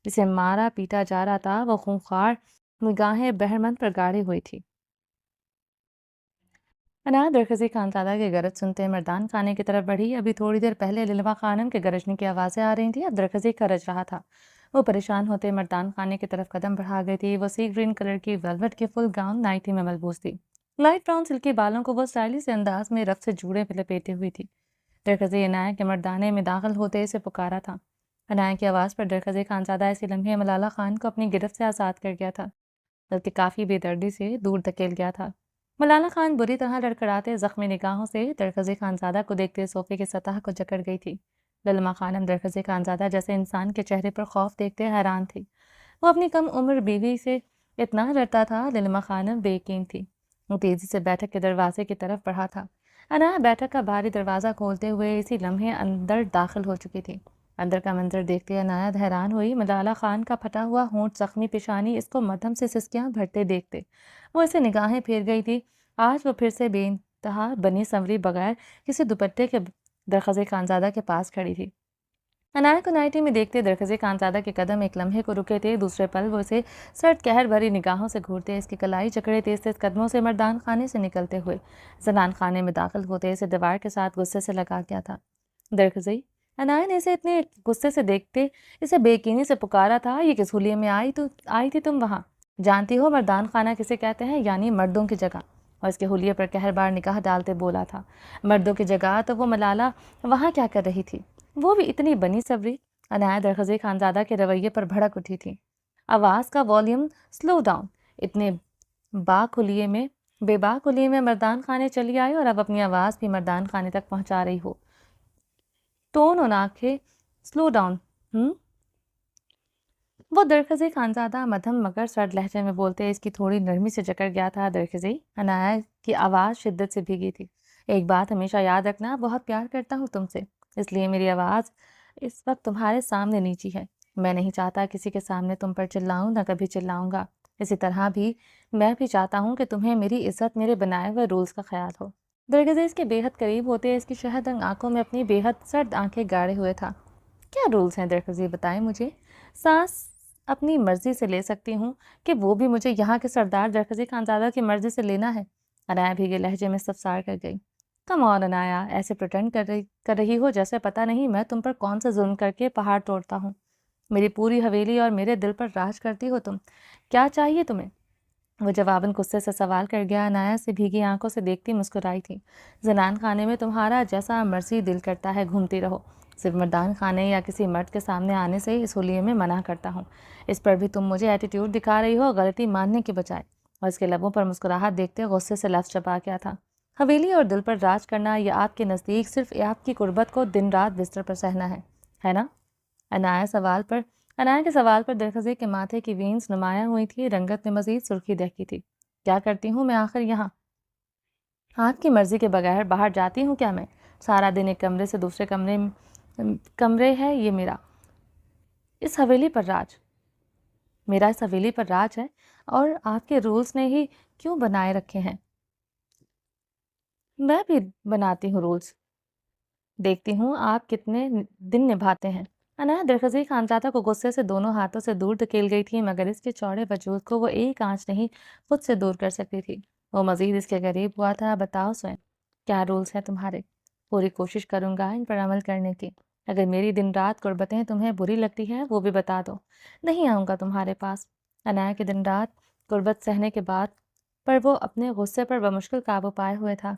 इसे मारा पीटा जा रहा था। वो खूंखार निगाहें बहरमंद पर गाड़ी हुई थी। अनाया दरखज़ी खानज़ादा की गरज सुनते मर्दान खाने की तरफ बढ़ी। अभी थोड़ी देर पहले लिलवा खानम के गरजने की आवाज़ें आ रही थी, अब दरखज़ी गरज रहा था। वो परेशान होते मर्दान खाने की तरफ कदम बढ़ा गई थी। वो सी ग्रीन कलर की वेलवेट के फुल गाउन नाइटी में मलबूस थी। लाइट ब्राउन सिल्की बालों को वो स्टाइलिश अंदाज में रफ से जूड़े में लपेटे हुई थी। दरखज़ी अनाया के मर्दाने में दाखिल होते इसे पुकारा था। अनाया की आवाज़ पर दरखज़ी खानज़ादा इसी लम्हे मलाला खान को अपनी गिरफ्त से आज़ाद कर गया था, बल्कि काफ़ी बेदर्दी से दूर धकेल गया था। मलाला खान बुरी तरह लड़खड़ाते ज़ख्मी निगाहों से दरखज़ी खानज़ादा को देखते सोफ़े की सतह को जकड़ गई थी। ललमा खानम दरखज़ी खानज़ादा जैसे इंसान के चेहरे पर खौफ देखते हैरान थी। वो अपनी कम उम्र बीवी से इतना डरता था, ललमा खानम बेयकीन थी। वो तेज़ी से बैठक के दरवाजे की तरफ बढ़ा था। अनाया बैठक का भारी दरवाज़ा खोलते हुए इसी लम्हे अंदर दाखिल हो चुकी थी। अंदर का मंजर देखते अनाया हैरान हुई। मलाला खान का फटा हुआ होंठ, ज़ख्मी पेशानी, इसको मध्यम से सिसकियाँ भरते देखते वो इसे निगाहें फेर गई थी। आज वो फिर से बेइंतहा बनी संवरी बगैर किसी दुपट्टे के दरखज़ी खानज़ादा के पास खड़ी थी। अनाया को नाइटी में देखते दरखज़ी खानज़ादा के कदम एक लम्हे को रुके थे, दूसरे पल वो इसे सर्द कहर भरी निगाहों से घूरते इसकी कलाई जकड़े तेज तेज कदमों से मर्दान खाने से निकलते हुए जनान खाने में दाखिल होते इसे दीवार के साथ गुस्से से लगा गया था। दरखज़ी, अनाया ने इसे इतने गुस्से से देखते इसे बेयकीनी से पुकारा था। ये किस हुलिये में आई थी तुम वहाँ? जानती हो मर्दान खाना किसे कहते हैं? यानी मर्दों की जगह। और इसके हुलिये पर कहरबार निगाह डालते बोला था, मर्दों की जगह तो वो मलाला वहाँ क्या कर रही थी, वो भी इतनी बनी सवरी। अनाया दरखज़ी खानज़ादा के रवैये पर भड़क उठी थी। आवाज़ का वॉल्यूम स्लो डाउन। इतने बाखुलिये में बेबाक हुलिये में मर्दान खाने चली आई और अब अपनी आवाज़ भी मर्दान खाने तक पहुँचा रही हो। टोन और आंखें स्लो डाउन। वो दरखज़ी खानज़ादा मध्यम मगर सर्द लहजे में बोलते इसकी थोड़ी नरमी से जकड़ गया था। दरखज़ी, अनाया की आवाज़ शिद्दत से भीगी थी। एक बात हमेशा याद रखना, बहुत प्यार करता हूँ तुमसे, इसलिए मेरी आवाज़ इस वक्त तुम्हारे सामने नीची है। मैं नहीं चाहता किसी के सामने तुम पर चिल्लाऊँ, न कभी चिल्लाऊँगा। इसी तरह भी मैं भी चाहता हूँ कि तुम्हें मेरी इज़्ज़त, मेरे बनाए हुए रूल्स का ख्याल हो। दरगज़े इसके बेहद करीब होते इसकी शहद रंग आंखों में अपनी बेहद सर्द आंखें गाड़े हुए था। क्या रूल्स हैं दरगज़े, बताएं मुझे। सांस अपनी मर्जी से ले सकती हूँ कि वो भी मुझे यहाँ के सरदार दरगज़े खानज़ादा की मर्जी से लेना है? अनाया भीगे लहजे में सफसार कर गई। कम ऑन अनाया, ऐसे प्रिटेंड कर रही हो जैसे पता नहीं मैं तुम पर कौन सा जुल्म करके पहाड़ तोड़ता हूँ। मेरी पूरी हवेली और मेरे दिल पर राज करती हो तुम। क्या चाहिए तुम्हें? वो जवाबन गुस्से से सवाल कर गया। अनाया से भीगी आंखों से देखती मुस्कुराई थी। जनान खाने में तुम्हारा जैसा मर्जी दिल करता है घूमती रहो, सिर्फ मर्दान खाने या किसी मर्द के सामने आने से इस होलिये में मना करता हूँ। इस पर भी तुम मुझे एटीट्यूड दिखा रही हो, गलती मानने के बजाय। और इसके लबों पर मुस्कुराहट देखते गुस्से से लफ्ज़ चबा गया था। हवेली और दिल पर राज करना या आपके नज़दीक सिर्फ आपकी कुर्बत को दिन रात बिस्तर पर सहना है ना? अनाया के सवाल पर दरखज़े के माथे की वेन्स नुमाया हुई थी, रंगत में मज़ीद सुर्खी दहकी थी। क्या करती हूँ मैं आखिर यहाँ? आपकी मर्ज़ी के बगैर बाहर जाती हूँ क्या मैं? सारा दिन एक कमरे से दूसरे कमरे है ये मेरा। इस हवेली पर राज मेरा इस हवेली पर राज है और आपके रूल्स ने ही क्यों बनाए रखे हैं? मैं भी बनाती हूँ रूल्स। देखती हूँ आप कितने दिन निभाते हैं। अनाया दरखज़ी खानज़ादा को गुस्से से दोनों हाथों से दूर धकेल गई थी, मगर इसके चौड़े वजूद को वो एक आंच नहीं खुद से दूर कर सकती थी। वो मज़ीद इसके करीब हुआ था। बताओ स्वयं, क्या रूल्स हैं तुम्हारे? पूरी कोशिश करूँगा इन पर अमल करने की। अगर मेरी दिन रात कुर्बतें तुम्हें बुरी लगती हैं, वो भी बता दो। नहीं आऊँगा तुम्हारे पास। अनाया की दिन रात कुर्बत सहने के बाद पर वो अपने गुस्से पर बमुश्किल काबू पाए हुए था।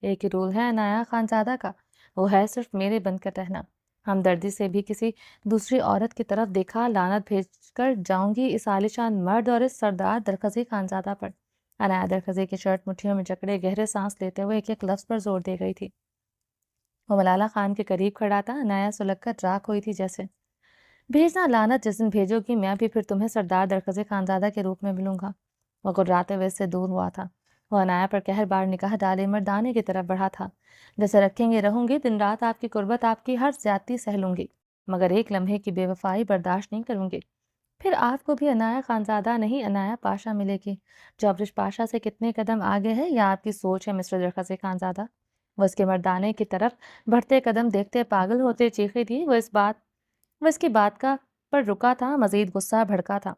एक ही रूल है अनाया खानज़ादा का, वो है सिर्फ मेरे बनकर रहना। हमदर्दी से भी किसी दूसरी औरत की तरफ देखा, लानत भेजकर जाऊंगी इस आलिशान मर्द और इस सरदार दरकज़ी खानज़ादा पर। अनाया दरकज़ी की शर्ट मुट्ठियों में जकड़े गहरे सांस लेते हुए एक एक लफ्ज़ पर जोर दे गई थी। वो मलाला खान के करीब खड़ा था, अनाया सुलग कर राख हुई थी जैसे। भेजना लानत, जिस दिन भेजोगी मैं भी फिर तुम्हें सरदार दरकज़ी खानज़ादा के रूप में मिलूंगा। वो गुर्राते हुए इससे दूर हुआ था। वो अनाया पर कहर बार निगाह डाले मर्दाने की तरफ बढ़ा था। जैसे रखेंगे रहूंगी, दिन रात आपकी कुर्बत, आपकी हर ज्यादती सह लूंगी, मगर एक लम्हे की बेवफाई बर्दाश्त नहीं करूंगी। फिर आपको भी अनाया खानज़ादा नहीं, अनाया पाशा मिलेगी, जो अब्रिश पाशा से कितने कदम आगे है। या आपकी सोच है मिस्टर दरकज़ी खानज़ादा? वो उसके मर्दाने की तरफ बढ़ते कदम देखते पागल होते चीखी थी। वो इसकी बात का पर रुका था, मजीद गुस्सा भड़का था।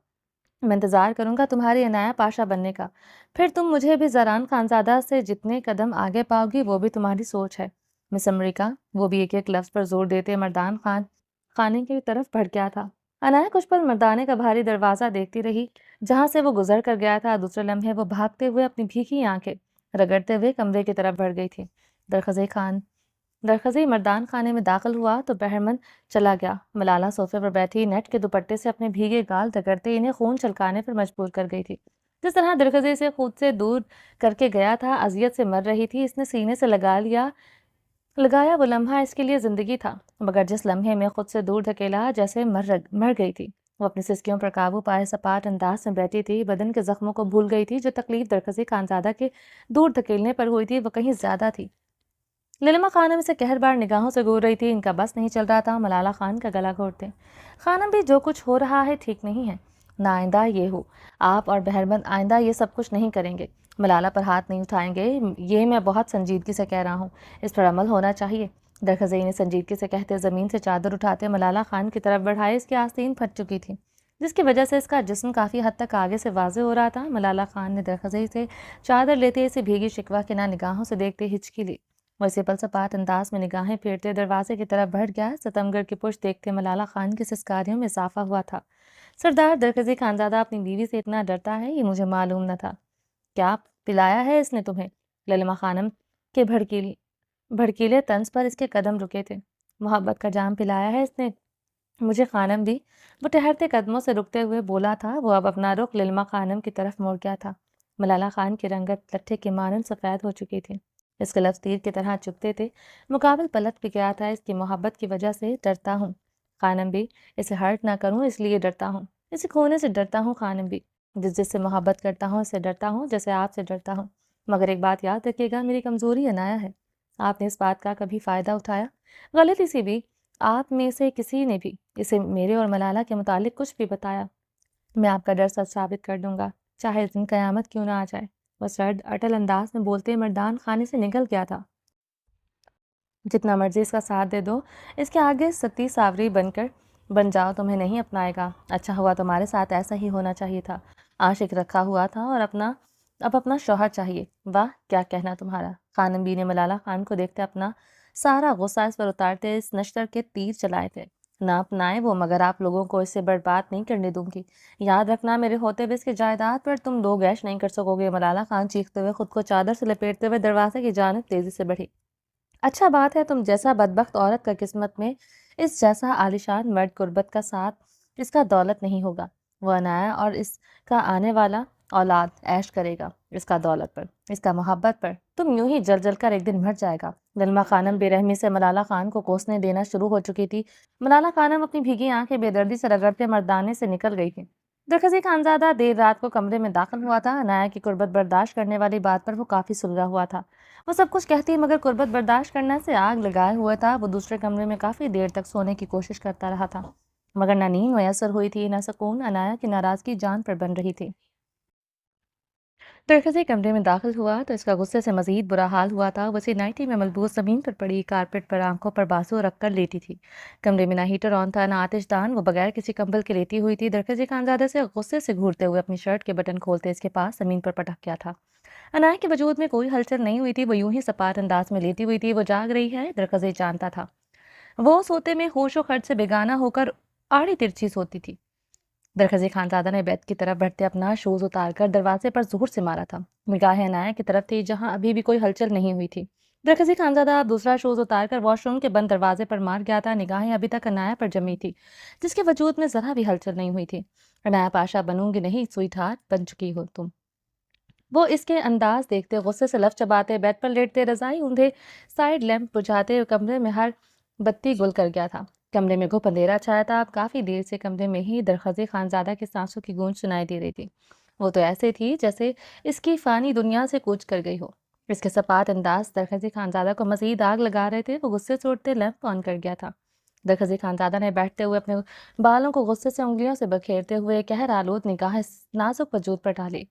मैं इंतज़ार करूंगा तुम्हारी अनाया पाशा बनने का। फिर तुम मुझे भी ज़रान खानज़ादा से जितने कदम आगे पाओगी, वो भी तुम्हारी सोच है मिस अमरीका। वो भी एक एक लफ्ज़ पर जोर देते मर्दान खाने की तरफ बढ़ गया था। अनाया कुछ पल मर्दाने का भारी दरवाज़ा देखती रही, जहां से वो गुजर कर गया था। दूसरे लम्हे वो भागते हुए अपनी भीगी आंखें रगड़ते हुए कमरे की तरफ बढ़ गई थी। दरखज़ी मर्दान खाने में दाखिल हुआ तो बहरमन चला गया। मलाला सोफे पर बैठी नेट के दुपट्टे से अपने भीगे गाल रगड़ते इन्हें खून छलकाने पर मजबूर कर गई थी। जिस तरह दरखज़ी से खुद से दूर करके गया था, अजियत से मर रही थी, इसने सीने से लगाया वो लम्हा इसके लिए ज़िंदगी था, मगर जिस लम्हे में खुद से दूर धकेला जैसे मर गई थी। वो अपनी सिस्कियों पर काबू पाए सपाट अंदाज में बैठी थी, बदन के जख्मों को भूल गई थी। जो तकलीफ दरखज़ी खानज़ादा के दूर धकेलने पर हुई थी, वो कहीं ज़्यादा थी। ललिमा खानम इसे कहरबार निगाहों से घूर रही थी। इनका बस नहीं चल रहा था मलाला खान का गला घोटते। खानम भी, जो कुछ हो रहा है ठीक नहीं है। ना आइंदा ये हो। आप और बहरमंद आइंदा ये सब कुछ नहीं करेंगे, मलाला पर हाथ नहीं उठाएंगे। ये मैं बहुत संजीदगी से कह रहा हूँ, इस पर अमल होना चाहिए। दरखज़ई ने संजीदगी से कहते ज़मीन से चादर उठाते मलाला खान की तरफ बढ़ाए। इसकी आस्तीन फट चुकी थी, जिसकी वजह से इसका जिस्म काफ़ी हद तक आगे से वाज़े हो रहा था। मलाला खान ने दरखज़ई से चादर लेते इसे भीगी शिकवा के ना निगाहों से देखते हिचकी ली। वैसे पलसपात अंदाज में निगाहें फेरते दरवाजे की तरफ बढ़ गया। सितमगढ़ की पुष्ट देखते मलाला खान की सिसकारियों में इजाफा हुआ था। सरदार दरकज़ी खानज़ादा अपनी बीवी से इतना डरता है, ये मुझे मालूम न था। क्या पिलाया है इसने तुम्हें? ललिमा खानम के भड़कीले तंज पर इसके कदम रुके थे। मोहब्बत का जाम पिलाया है इसने मुझे, खानम भी। वो ठहरते कदमों से रुकते हुए बोला था। वो अब अपना रुख ललिमा खानम की तरफ मोड़ गया था। मलाला खान की रंगत लट्ठे के मानन सफ़ेद हो चुकी थी। इसके लफ्ज़ तीर की तरह चुभते थे। मुकाबिल पलट भी गया था। इसकी मोहब्बत की वजह से डरता हूँ खानम भी, इसे हर्ट ना करूँ इसलिए डरता हूँ, इसे खोने से डरता हूँ खानम भी। जिससे मोहब्बत करता हूँ इससे डरता हूँ, जैसे आपसे डरता हूँ। मगर एक बात याद रखिएगा, मेरी कमज़ोरी अनाया है। आपने इस बात का कभी फ़ायदा उठाया, गलती से भी आप में से किसी ने भी इसे मेरे और मलाला के मुतालिक कुछ भी बताया, मैं आपका डर सच साबित कर दूंगा, चाहे इस दिन कयामत क्यों ना आ जाए। वह सर्द अटल अंदाज में बोलते मर्दान खाने से निकल गया था। जितना मर्जी इसका साथ दे दो, इसके आगे सती सावरी बन जाओ, तुम्हें नहीं अपनाएगा। अच्छा हुआ तुम्हारे साथ ऐसा ही होना चाहिए था। आशिक रखा हुआ था और अब अपना शौहर चाहिए। वाह क्या कहना तुम्हारा। खानम बी ने मलाला खान को देखते अपना सारा गुस्सा इस पर उतारते इस नश्तर के तीर चलाए थे। ना अपनाए वो, मगर आप लोगों को इससे बर्बाद नहीं करने दूंगी। याद रखना, मेरे होते हुए इसकी जायदाद पर तुम दो गैश नहीं कर सकोगे। मलाला खान चीखते हुए खुद को चादर से लपेटते हुए दरवाजे की जानिब तेजी से बढ़ी। अच्छा बात है, तुम जैसा बदबख्त औरत का किस्मत में इस जैसा आलिशान मर्द गुर्बत का साथ, इसका दौलत नहीं होगा। वो अनाया और इसका आने वाला औलाद ऐश करेगा इसका दौलत पर, इसका मोहब्बत पर। तुम यूं ही जल जल कर एक दिन मर जाएगा। ललमा खानम बेरहमी से मलाला खान को कोसने देना शुरू हो चुकी थी। मलाला खानम अपनी भीगी आंखें बेदर्दी से रगड़ते मर्दाने से निकल गई थी। दरखज़ी खानज़ादा देर रात को कमरे में दाखिल हुआ था। अनाया की कुर्बत बर्दाश्त करने वाली बात पर वो काफ़ी सुलगा हुआ था। वो सब कुछ कहती मगर कुर्बत बर्दाश्त करने से आग लगाए हुआ था। वो दूसरे कमरे में काफ़ी देर तक सोने की कोशिश करता रहा था, मगर न नींद मैसर हुई थी न सुकून। अनाया की नाराज़गी जान पर बन रही थी। दरख्त कमरे में दाखिल हुआ तो इसका गुस्से से मजीद बुरा हाल हुआ था। वसी नाइटी में मलबूस ज़मीन पर पड़ी कारपेट पर आंखों पर बाजू रखकर लेटी थी। कमरे में ना हीटर ऑन था ना आतिशदान। वो बगैर किसी कंबल के लेटी हुई थी। दरख्त खानजादे से गुस्से से घूरते हुए अपनी शर्ट के बटन खोलते इसके पास ज़मीन पर पटक गया था। अनाया के वजूद में कोई हलचल नहीं हुई थी। वो यूं ही सपाट अंदाज में लेटी हुई थी। वो जाग रही है, दरख्त जानता था। वो सोते में होशो खर्च से बेगाना होकर आड़ी तिरछी सोती थी। दरखज़ी खानज़ादा ने बेड की तरफ बढ़ते अपना शूज़ उतारकर दरवाजे पर ज़ोर से मारा था। निगाहें अनाया की तरफ थी, जहां अभी भी कोई हलचल नहीं हुई थी। दरखज़ी खानज़ादा दूसरा शूज़ उतारकर वॉशरूम के बंद दरवाजे पर मार गया था। निगाहें अभी तक अनाया पर जमी थी, जिसके वजूद में ज़रा भी हलचल नहीं हुई थी। अनाया पाशा बनूंगी नहीं, स्वीटहार्ट बन चुकी हो तुम। वो इसके अंदाज देखते, गुस्से से लफ चबाते, बेड पर लेटते, रजाई ऊंधे, साइड लैंप बुझाते, कमरे में हर बत्ती गुल कर गया था। कमरे में घुप अंधेरा छाया था। अब काफी देर से कमरे में ही दरखज़े खानजादा की सांसों की गूंज सुनाई दे रही थी। वो तो ऐसे थी जैसे इसकी फानी दुनिया से कूच कर गई हो। इसके सपाट अंदाज दरखज़ी खानजादा को मजीद आग लगा रहे थे। वो गुस्से से उठते लैंप ऑन कर गया था। दरखज़ी खानजादा ने बैठते हुए अपने बालों को गुस्से से उंगलियों से बखेरते हुए कहर आलूद निगाह नाजुक वजूद पर डाली,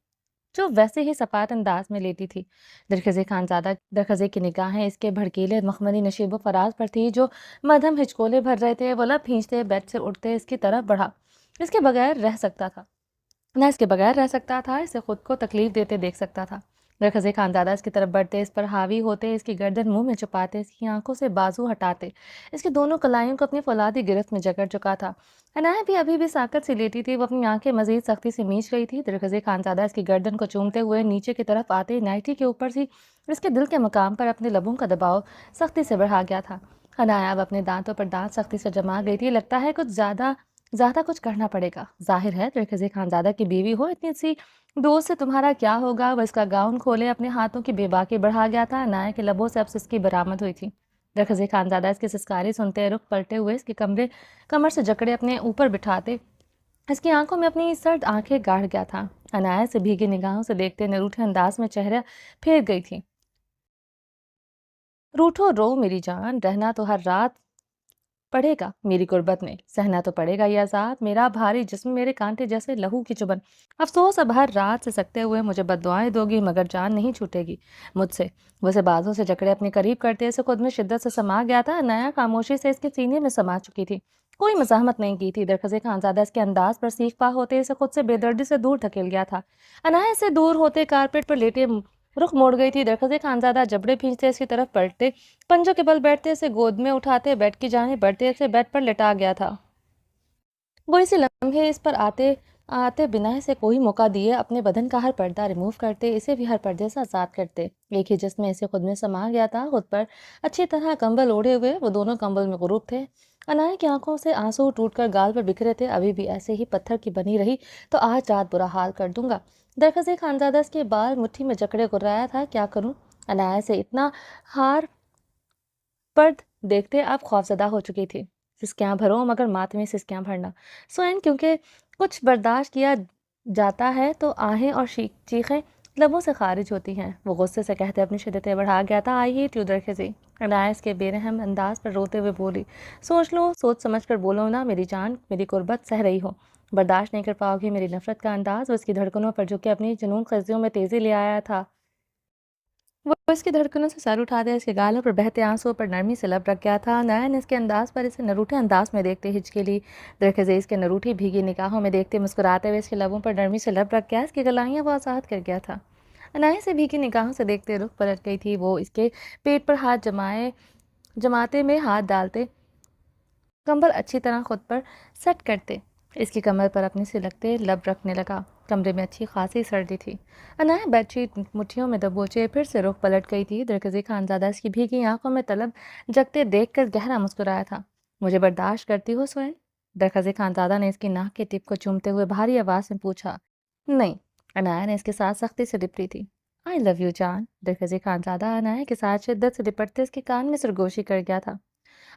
जो वैसे ही सपाट अंदाज में लेटी थी। दरखज़े की निगाहें इसके भड़कीले मखमली नशीबो फराज पर थी, जो मध्यम हिचकोले भर रहे थे। वो लब खींचते बेड से उठते इसकी तरफ बढ़ा। इसके बगैर रह सकता था न इसके बगैर रह सकता था, इसे खुद को तकलीफ देते देख सकता था। दरखज़े खानदादा इसकी तरफ बढ़ते, इस पर हावी होते, इसकी गर्दन मुंह में छुपाते, इसकी आंखों से बाजू हटाते, इसकी दोनों कलाइयों को अपनी फौलादी गिरफ्त में जकड़ चुका था। अनाया भी अभी भी साकत सी लेटी थी। वो अपनी आंखें मजीद सख्ती से मींच रही थी। दरखज़े खानजादा इसकी गर्दन को चूमते हुए नीचे की तरफ आते नाइटी के ऊपर से इसके दिल के मकाम पर अपने लबों का दबाव सख्ती से बढ़ा गया था। अनाया अब अपने दांतों पर दांत सख्ती से जमा गई थी। लगता है कुछ ज़्यादा ज़्यादा कुछ करना पड़ेगा। ज़ाहिर है दरखज़े खानज़ादा की बीवी हो, इतनी सी दोस्त से तुम्हारा क्या होगा। वह इसका गाउन खोले अपने हाथों की बेबाकी बढ़ा गया था। अनाया के लबों से अब सिसकी बरामद हुई थी। दरखज़े खानज़ादा इसकी सिसकारी सुनते रुख पलटे हुए इसके कमर से जकड़े अपने ऊपर बिठाते इसकी आंखों में अपनी सर्द आंखें गाड़ गया था। अनाया से भीगी निगाहों से देखते निरूठे अंदाज में चेहरा फेर गई थी। रूठो रो मेरी जान, रहना तो हर रात पड़ेगा मेरी गुर्बत में, सहना तो पड़ेगा ये अज़ाब, मेरा भारी जिस्म मेरे कांटे जैसे लहू की चुभन। अफसोस अब हर रात से सकते हुए मुझे बद्दुआएं दोगी, मगर जान नहीं छूटेगी मुझसे। वैसे बाजों से जकड़े अपने करीब करते इसे खुद में शिद्दत से समा गया था। नया खामोशी से इसके सीने में समा चुकी थी। कोई मज़ाहमत नहीं की थी। दरखज़े खानज़ादा इसके अंदाज पर सीख पा होते इसे खुद से बेदर्दी से दूर धकेल गया था। अनाया से दूर होते कारपेट पर लेटे रुख मोड़ गई थी। दरखज़े खानज़ादा जबड़े भींचते इसकी तरफ पलटते, पंजों के बल बैठते इसे गोद में उठाते बेड की जानिब बढ़ते इसे बेड पर लेटा गया था। वो इसी लम्हे इस पर आते आते बिना इसे कोई मौका दिए अपने बदन का हर पर्दा रिमूव करते, इसे भी हर पर्दे से आज़ाद करते। एक ही जिस्म में इसे खुद में समा गया था। खुद पर अच्छी तरह कंबल ओढ़े हुए वो दोनों कंबल में गुरूब थे। अनाया की आंखों से आंसू टूटकर गाल पर बिखरे थे। अभी भी ऐसे ही पत्थर की बनी रही तो आज रात बुरा हाल कर दूंगा। दरखज़े खानज़ादा इसके बाल मुट्ठी में जकड़े गुर्राया था। क्या करूं? अनाया से इतना हार पर्द देखते आप खौफज़दा हो चुकी थी। सिसकियाँ भरो, मगर मातमी सिसकियाँ भरना। स्वयं क्योंकि कुछ बर्दाश्त किया जाता है तो आहें और चीखें लबों से खारिज होती हैं। वो गुस्से से कहते अपनी शिद्दतें बढ़ा गया था। आई ही ट्यूदर खिसी। अनायस के बेरहम अंदाज पर रोते हुए बोली, सोच लो, सोच समझ कर बोलो ना मेरी जान, मेरी गुर्बत सह रही हो, बर्दाश्त नहीं कर पाओगी मेरी नफरत का अंदाज। वो इसकी धड़कनों पर झुके अपनी जुनून खजियों में तेजी ले आया था। वो इसकी धड़कनों से सर उठा दिया। इसके गालों पर बहते आंसुओं पर नरमी से लब रख गया था। नयन इसके अंदाज पर इसे नरूठे अंदाज में देखते हिचकिली। दरखज़े इसके नरूठी भीगी निगाहों में देखते मुस्कुराते हुए इसके लबों पर नरमी से लब रख गया। इसकी गलाइयाँ वो आज़ाद कर गया था। अनाया से भीगी निगाहों से देखते रुख पलट गई थी। वो इसके पेट पर हाथ जमाते में हाथ डालते, कंबल अच्छी तरह खुद पर सेट करते, इसकी कमर पर अपनी सिलकते लब रखने लगा। कमरे में अच्छी खासी सर्दी थी। अनाया बेडशीट मुट्ठियों में दबोचे फिर से रुख पलट गई थी। दरकज़ी खानज़ादा इसकी भीगी आंखों में तलब जगते देखकर गहरा मुस्कुराया था। मुझे बर्दाश्त करती हो सोहन? दरकज़ी खानज़ादा ने इसकी नाक के टिप को चूमते हुए भारी आवाज़ में पूछा। नहीं, अनाया ने इसके साथ सख्ती से लिपटी थी। आई लव यू जान। दरकज़ी खानज़ादा अनाया के साथ शिद्दत से लिपटते इसके कान में सरगोशी कर गया था।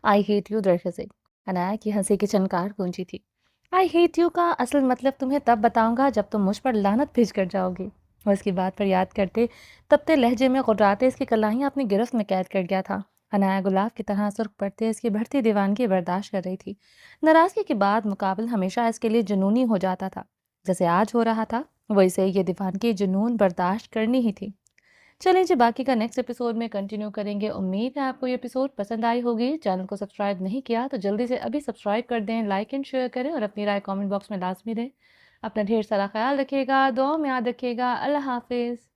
आई हेट यू दरकज़ी। अनाया की हंसी की छनकार गूंजी थी। आई हेट यू का असल मतलब तुम्हें तब बताऊंगा जब तुम मुझ पर लानत भेज कर जाओगी। वो इसकी बात पर याद करते तपते लहजे में गुर्राते इसकी कलाइयाँ अपनी गिरफ्त में कैद कर गया था। अनाया गुलाब की तरह सुर्ख पड़ते इसकी बढ़ती दीवानगी बर्दाश्त कर रही थी। नाराज़गी के बाद मुकाबल हमेशा इसके लिए जुनूनी हो जाता था, जैसे आज हो रहा था। वैसे ये दीवान की जुनून बर्दाश्त करनी ही थी। चलिए जी, बाकी का नेक्स्ट एपिसोड में कंटिन्यू करेंगे। उम्मीद है आपको ये एपिसोड पसंद आई होगी। चैनल को सब्सक्राइब नहीं किया तो जल्दी से अभी सब्सक्राइब कर दें, लाइक एंड शेयर करें और अपनी राय कमेंट बॉक्स में लाजमी दें। अपना ढेर सारा ख्याल रखिएगा, दुआ में याद रखिएगा। अल्लाह हाफिज़।